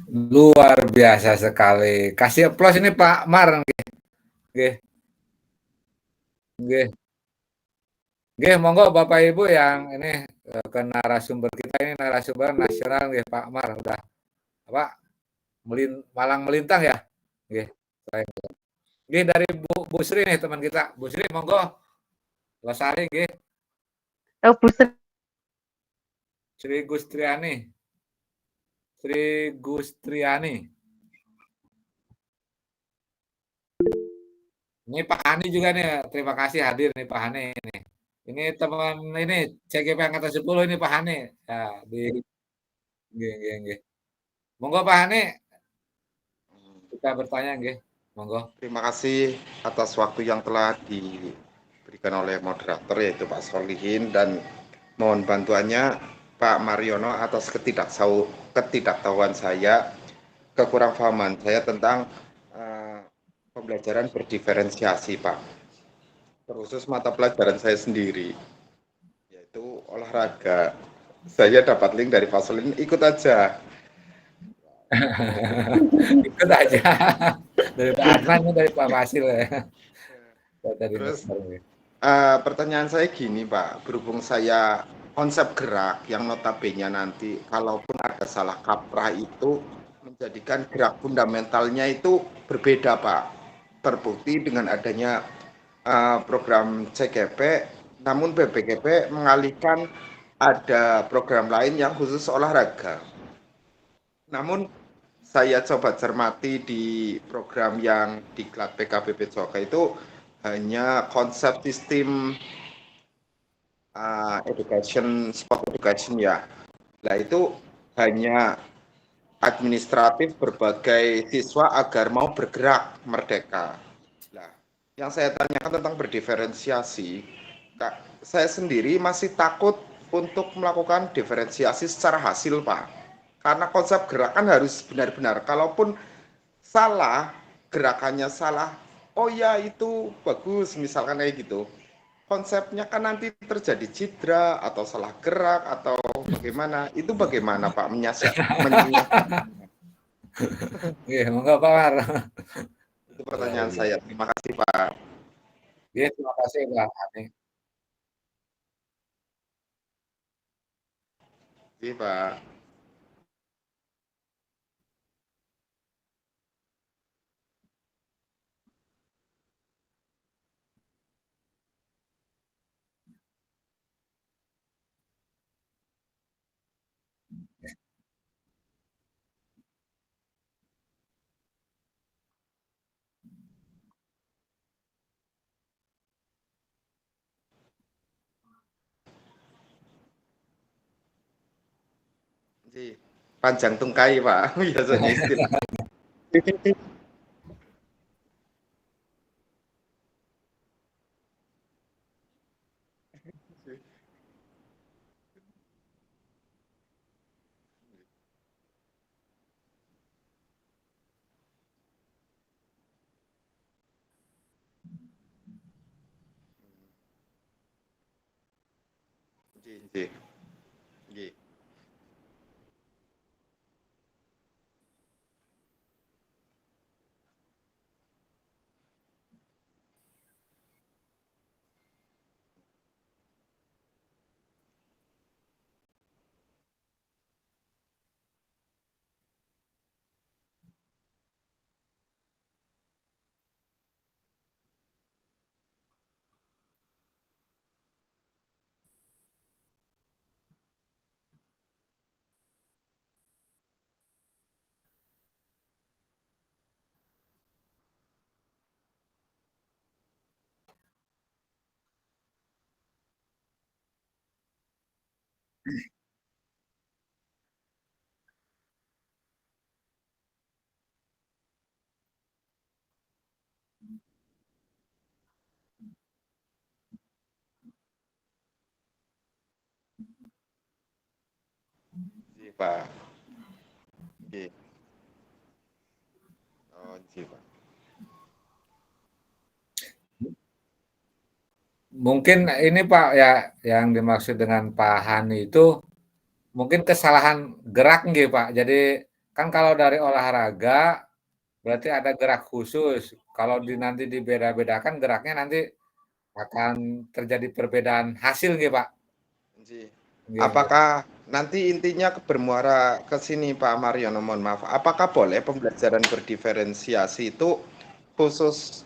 Luar biasa sekali. Kasih aplaus ini Pak Mar. Nggih. Nggih. Nggih, monggo Bapak Ibu yang ini ke narasumber kita ini narasumber nasional nggih Pak Mar udah apa malang melintang ya. Nggih. Nggih dari Bu Sri nih teman kita. Bu Sri monggo. Losari nggih. Oh, Bu Sri. Sri Gustriani. Sri Gustriani. Ini Pak Hani juga nih, terima kasih hadir nih Pak Hani ini. Ini teman ini CGP Angkatan 10 ini Pak Hani. Ya, nggih, nggih, nggih. Monggo Pak Hani, kita bertanya nggih. Monggo. Terima kasih atas waktu yang telah diberikan oleh moderator yaitu Pak Solihin dan mohon bantuannya Pak Mariono atas ketidaktahuan saya, kekurangpahaman saya tentang pembelajaran berdiferensiasi Pak. Terkhusus mata pelajaran saya sendiri yaitu olahraga. Saya dapat link dari Pak Solihin, ikut aja. Ikut aja. Dari Pak Adnan dari Pak Fasil ya. Terus pertanyaan saya gini Pak, berhubung saya konsep gerak yang notabene nanti kalaupun ada salah kaprah itu menjadikan gerak fundamentalnya itu berbeda Pak. Terbukti dengan adanya program CGP, namun BPKP mengalihkan ada program lain yang khusus olahraga. Namun saya coba cermati di program yang diklat PKBP Joka itu hanya konsep sistem sport education ya. Nah itu hanya administratif berbagai siswa agar mau bergerak merdeka. Nah, yang saya tanyakan tentang berdiferensiasi, saya sendiri masih takut untuk melakukan diferensiasi secara hasil, Pak. Karena konsep gerakan harus benar-benar, kalaupun salah, gerakannya salah, oh ya itu bagus, misalkan kayak gitu. Konsepnya kan nanti terjadi cedera atau salah gerak atau bagaimana, itu bagaimana Pak menyiasat? Iya, monggo Pak Mar. Itu pertanyaan saya. Terima kasih Pak. Iya, terima kasih Pak Hani. Iya Pak. Panjang tungkai Pak, biasanya istilah. Nggih. Nggih. Nggih Pak. Nggih. Oh, nggih Pak. Mungkin ini Pak ya yang dimaksud dengan Pak Hani itu mungkin kesalahan gerak nggih Pak. Jadi kan kalau dari olahraga berarti ada gerak khusus. Kalau nanti dibeda-bedakan geraknya nanti akan terjadi perbedaan hasil nggih, Pak? Nggih. Nggih, nggih. Apakah nanti intinya bermuara ke sini Pak Mariono, mohon maaf. Apakah boleh pembelajaran berdiferensiasi itu khusus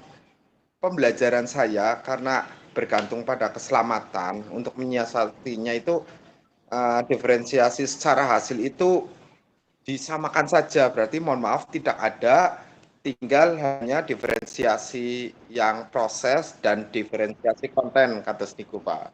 pembelajaran saya karena bergantung pada keselamatan untuk menyiasatinya itu diferensiasi secara hasil itu disamakan saja, berarti mohon maaf tidak ada, tinggal hanya diferensiasi yang proses dan diferensiasi konten kata niku Pak.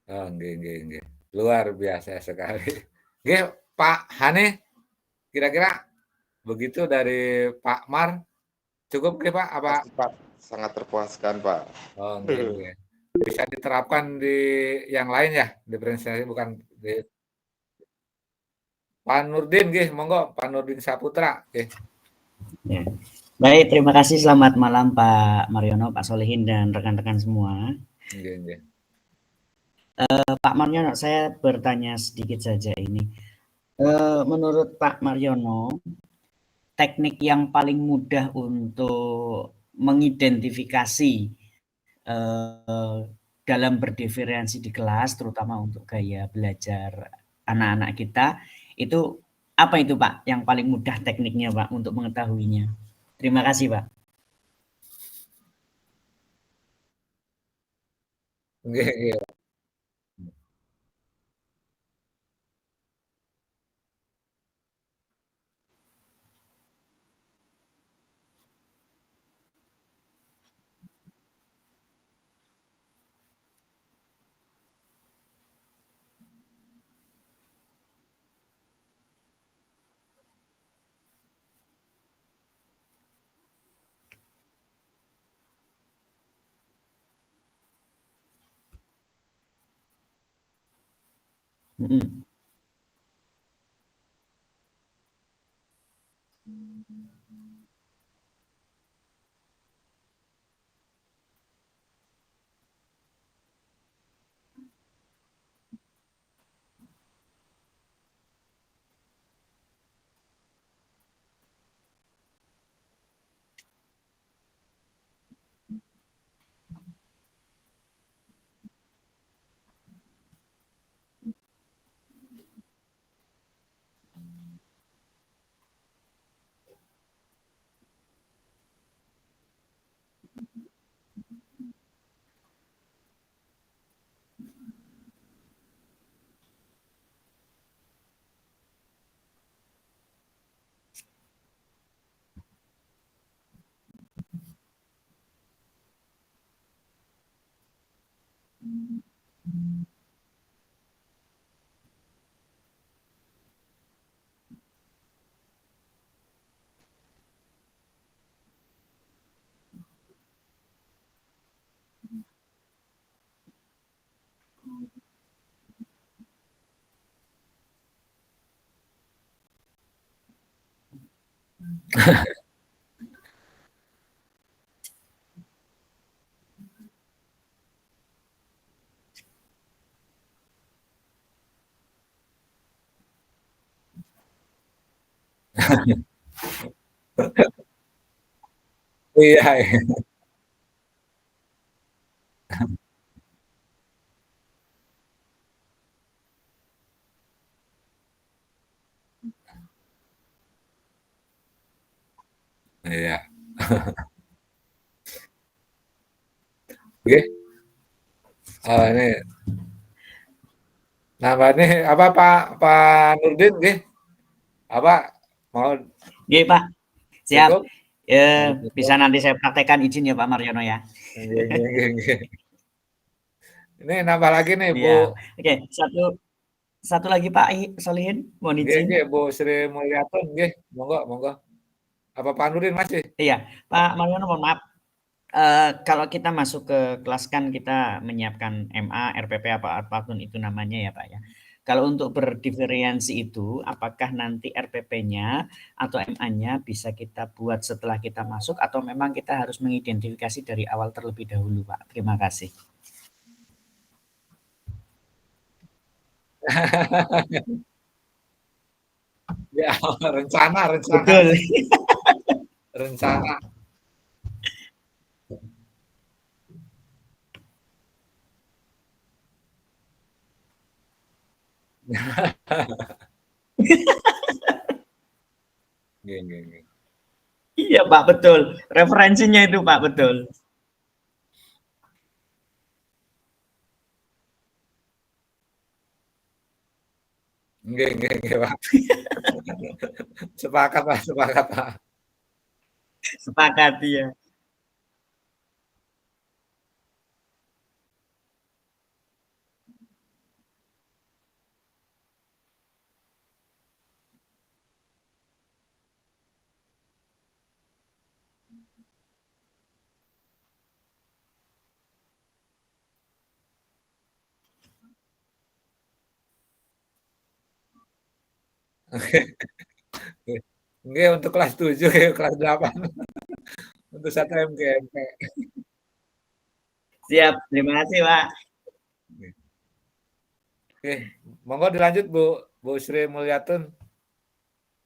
Oh, nggih, nggih, nggih. Luar biasa sekali. Nggih, Pak Hane, kira-kira begitu dari Pak Mar, cukup nggih, Pak? Apa? Pasti Pak, sangat terpuaskan Pak. Oh, nggih, nggih. Bisa diterapkan di yang lain ya, diferensiasi bukan di Pak Nurdin nggih, monggo Pak Nurdin Saputra nggih. Ya. Baik, terima kasih. Selamat malam Pak Mariono, Pak Solehin dan rekan-rekan semua. Nggih, nggih. Pak Mariono, saya bertanya sedikit saja ini. Menurut Pak Mariono, teknik yang paling mudah untuk mengidentifikasi dalam berdiferensi di kelas, terutama untuk gaya belajar anak-anak kita, itu apa itu Pak? Yang paling mudah tekniknya Pak untuk mengetahuinya? Terima kasih Pak. Nggih, nggih. Mhm. Iya, iya. Iya. Nggih. Oh, ini nambah nih apa Pak Nurdin nggih? Apa mau Oke, Pak. Siap. Cukup? Bisa nanti saya praktekkan izin ya Pak Mariono ya. Nggih, nggih, nggih, nggih. Ini nambah lagi nih, Bu. Iya. Oke, satu lagi Pak Solihin, mohon Nggih, izin. nggih, Bu Sri Mulyatun nggih. Monggo, monggo. Apa Pak Nurdin masih? Iya, Pak Mariono mohon maaf. Kalau kita masuk ke kelas kan kita menyiapkan MA, RPP apapun itu namanya ya Pak ya. Kalau untuk berdiferensi itu, apakah nanti RPP-nya atau MA-nya bisa kita buat setelah kita masuk atau memang kita harus mengidentifikasi dari awal terlebih dahulu Pak? Terima kasih. Ya, rencana. Betul. Rencana. Nggih, nggih, nggih. Iya Pak, betul. Referensinya itu Pak, betul. Nggih, nggih, Pak. Sepakat, Pak, sepakat, Pak. Sepakat ya. Nggih, untuk kelas 7 ya, kelas 8. Untuk 1 MGMP. Siap, terima kasih Pak. Oke, monggo dilanjut Bu Sri Mulyatun.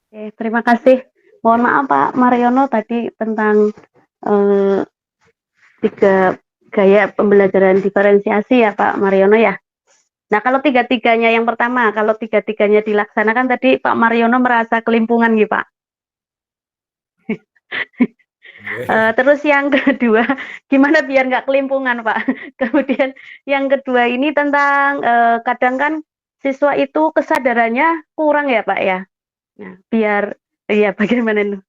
Oke, terima kasih. Mohon maaf Pak Mariono tadi tentang eh, 3 gaya pembelajaran diferensiasi ya Pak Mariono ya. Nah kalau tiga-tiganya yang pertama, kalau tiga-tiganya dilaksanakan tadi Pak Mariono merasa kelimpungan gitu Pak. Terus yang kedua, gimana biar nggak kelimpungan Pak? Kemudian yang kedua ini tentang kadang kan siswa itu kesadarannya kurang ya Pak ya. Nah biar ya bagaimana nih?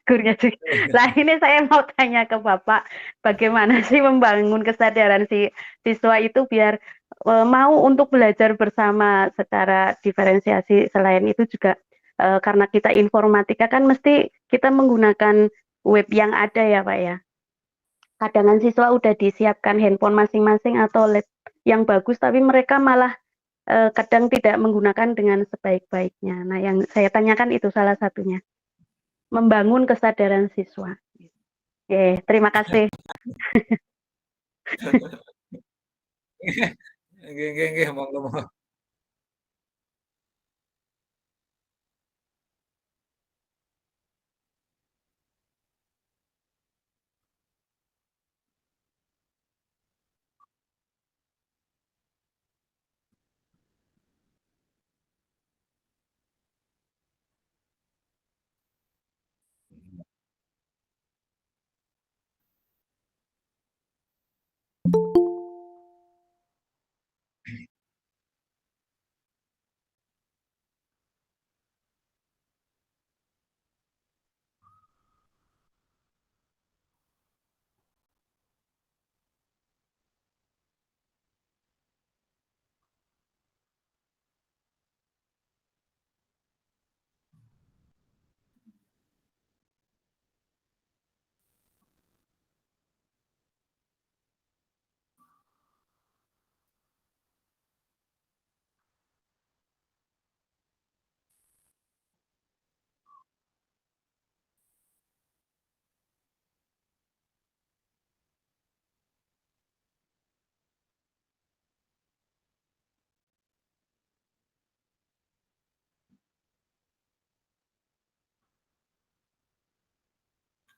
Gurunya juga. Nah ini saya mau tanya ke Bapak, bagaimana sih membangun kesadaran si siswa itu biar mau untuk belajar bersama secara diferensiasi. Selain itu juga karena kita informatika kan mesti kita menggunakan web yang ada ya Pak ya. Kadangan siswa udah disiapkan handphone masing-masing atau lab yang bagus, tapi mereka malah kadang tidak menggunakan dengan sebaik-baiknya. Nah yang saya tanyakan itu salah satunya. Membangun kesadaran siswa. Oke, terima kasih. Nggih, monggo, monggo.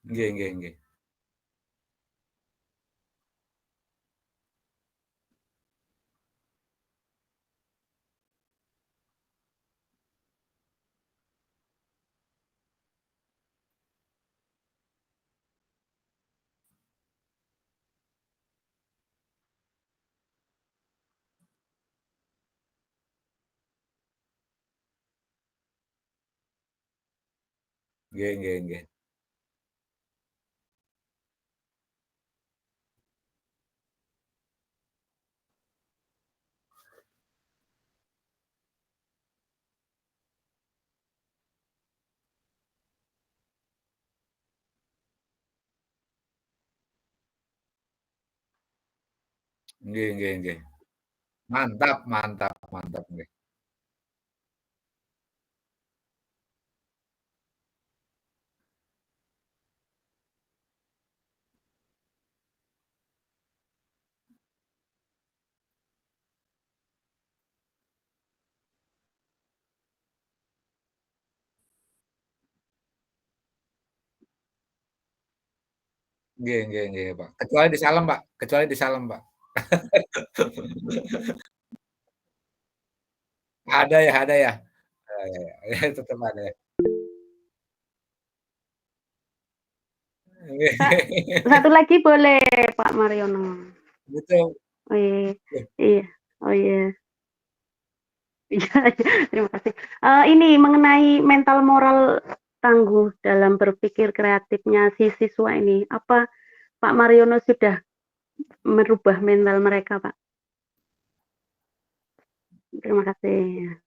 Nggih. Nggih nggih nggih. Nggih nggih nggih. Mantap mantap mantap nggih. Nggih nggih, Pak. Kecuali di Salem, Pak, kecuali di Salem, Pak. Ada ya ada ya? Ya ya ya, tetep ada ya. Kak, satu lagi boleh Pak Mariono? Betul. Oh iya, Loh, iya. Oh iya. Iya, terima kasih. Ini mengenai mental moral tangguh dalam berpikir kreatifnya si siswa ini, apa Pak Mariono sudah merubah mental mereka, Pak? Terima kasih.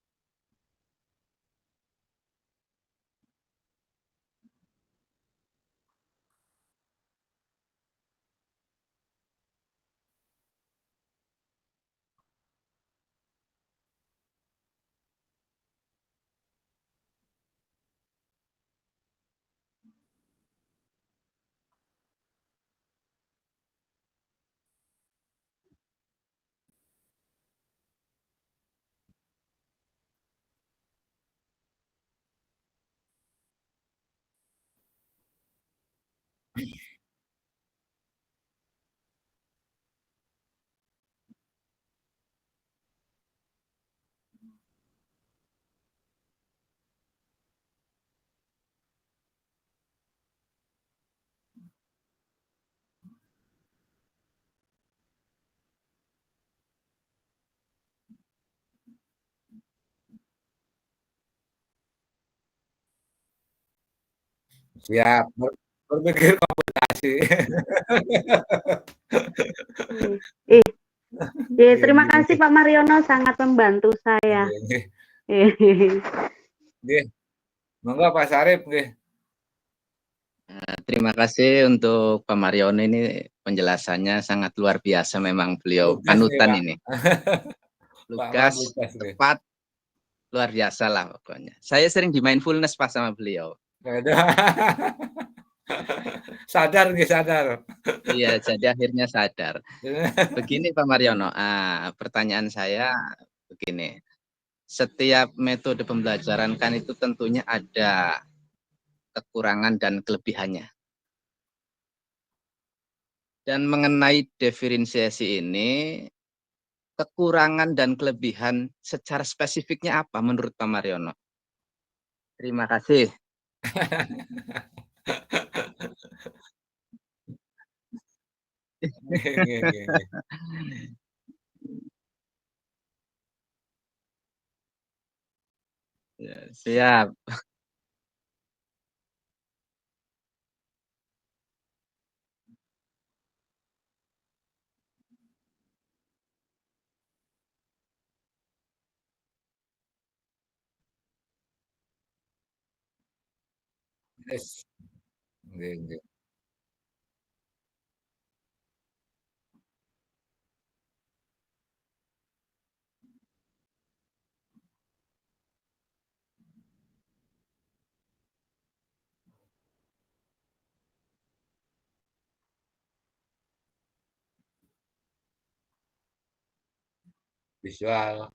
siap, berpikir komunikasi. Ih, Nggih terima nggih kasih nggih. Pak Mariono sangat membantu saya. Nggih nggih. Nggih, monggo Pak Syarif nggih. Terima kasih untuk Pak Mariono ini penjelasannya sangat luar biasa memang beliau Lugas nih, panutan Pak. ini. Pak Man Lugas, lugas nih. tepat, luar biasa lah pokoknya. Saya sering di mindfulness pas sama beliau. Waduh. Sadar nggih, sadar. Iya, jadi akhirnya sadar. Begini Pak Mariono, pertanyaan saya begini. Setiap metode pembelajaran kan itu tentunya ada kekurangan dan kelebihannya. Dan mengenai diferensiasi ini, kekurangan dan kelebihan secara spesifiknya apa menurut Pak Mariono? Terima kasih. Nggih nggih nggih nggih. Ya, siap. Wis. Nggih nggih. Visual.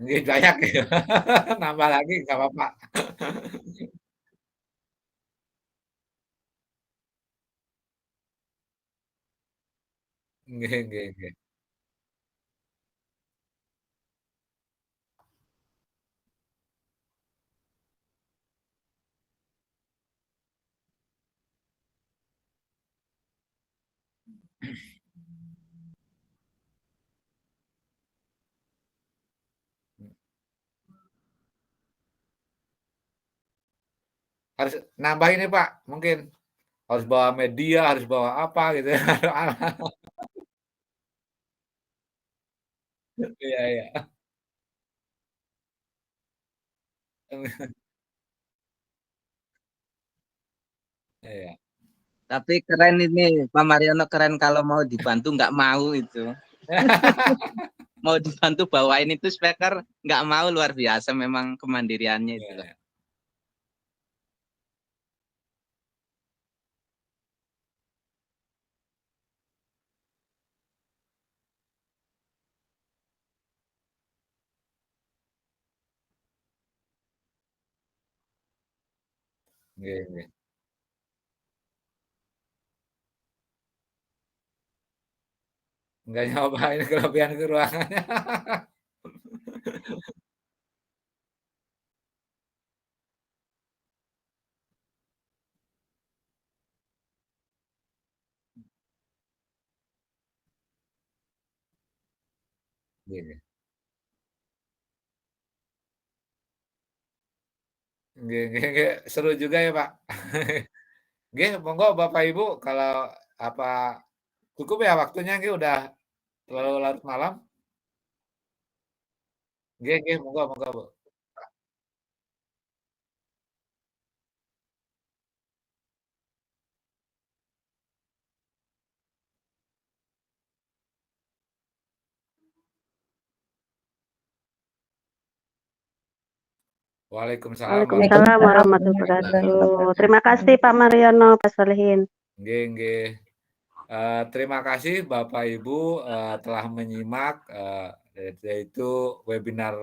Nggih banyak ya. Nambah lagi nggak apa-apa. Nggih nggih nggih. harus nambah ini Pak, mungkin harus bawa media, harus bawa apa gitu ya. Iya iya. Iya. Tapi keren ini, Pak Mariono keren kalau mau dibantu nggak mau itu. Mau dibantu bawain itu speaker nggak mau, luar biasa memang kemandiriannya itu loh. Iya. Nggih nggih. Nggak nyobain kelebihan ke ruangannya. Nggih nggih. Nggih nggih nggih, seru juga ya Pak. Nggih, monggo Bapak Ibu kalau apa cukup ya waktunya nggih udah terlalu larut malam? Nggih nggih, monggo monggo Bu. Waalaikumsalam Waalaikumsalam warahmatullahi wabarakatuh. Terima kasih Pak Mariono, Pak Solihin. Nggih nggih. Terima kasih Bapak Ibu, telah menyimak, yaitu webinar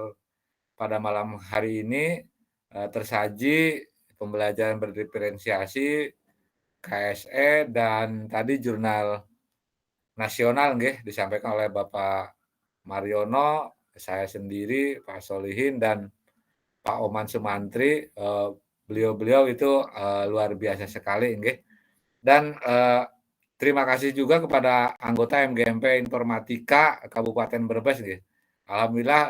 pada malam hari ini, tersaji pembelajaran berdiferensiasi, KSE, dan tadi jurnal nasional nggih disampaikan oleh Bapak Mariono, saya sendiri, Pak Solihin, dan Pak Oman Sumantri. Beliau-beliau itu, luar biasa sekali nggih. Dan, terima kasih juga kepada anggota MGMP Informatika Kabupaten Brebes nggih. Alhamdulillah,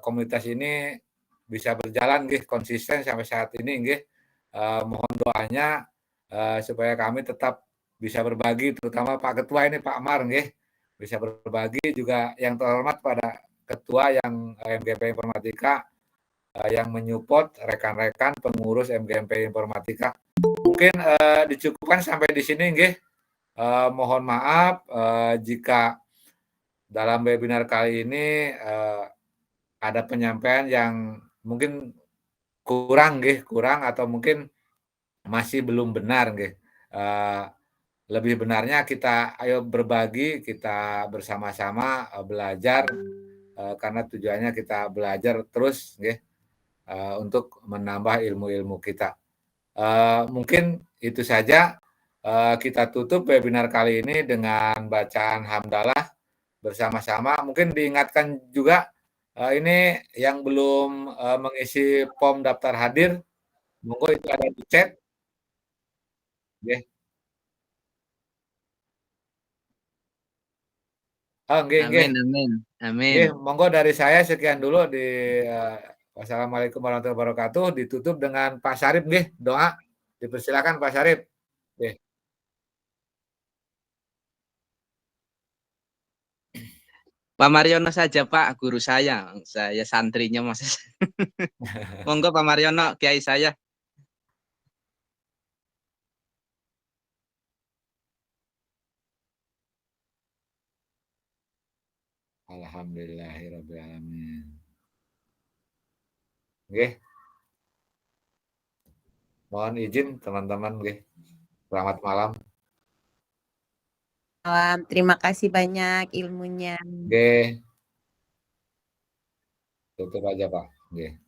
komunitas ini bisa berjalan nggih konsisten sampai saat ini nggih. Mohon doanya, supaya kami tetap bisa berbagi, terutama Pak Ketua ini Pak Mar nggih, bisa berbagi juga yang terhormat pada Ketua yang MGMP Informatika, yang menyupport rekan-rekan pengurus MGMP Informatika. Mungkin, dicukupkan sampai di sini nggih. Mohon maaf, jika dalam webinar kali ini, ada penyampaian yang mungkin kurang nggih, kurang atau mungkin masih belum benar nggih. Lebih benarnya kita ayo berbagi, kita bersama-sama, belajar, karena tujuannya kita belajar terus nggih, untuk menambah ilmu-ilmu kita. Mungkin itu saja, kita tutup webinar kali ini dengan bacaan hamdalah bersama-sama. Mungkin diingatkan juga, ini yang belum, mengisi form daftar hadir, monggo itu ada di chat. Nggih. Oh, nggih nggih. Amin amin amin. Nggih, monggo dari saya sekian dulu di, eee, wassalamualaikum warahmatullahi wabarakatuh, ditutup dengan Pak Syarif nggih, doa. Dipersilakan Pak Syarif. Nggih. Pak Mariono saja Pak, guru saya santrinya Mas. Monggo Pak Mariono, kiai saya. Alhamdulillahirabbil alamin. Nggih. Mohon izin teman-teman nggih. Selamat malam. Malam, terima kasih banyak ilmunya. Nggih. Tutup aja, Pak. Nggih.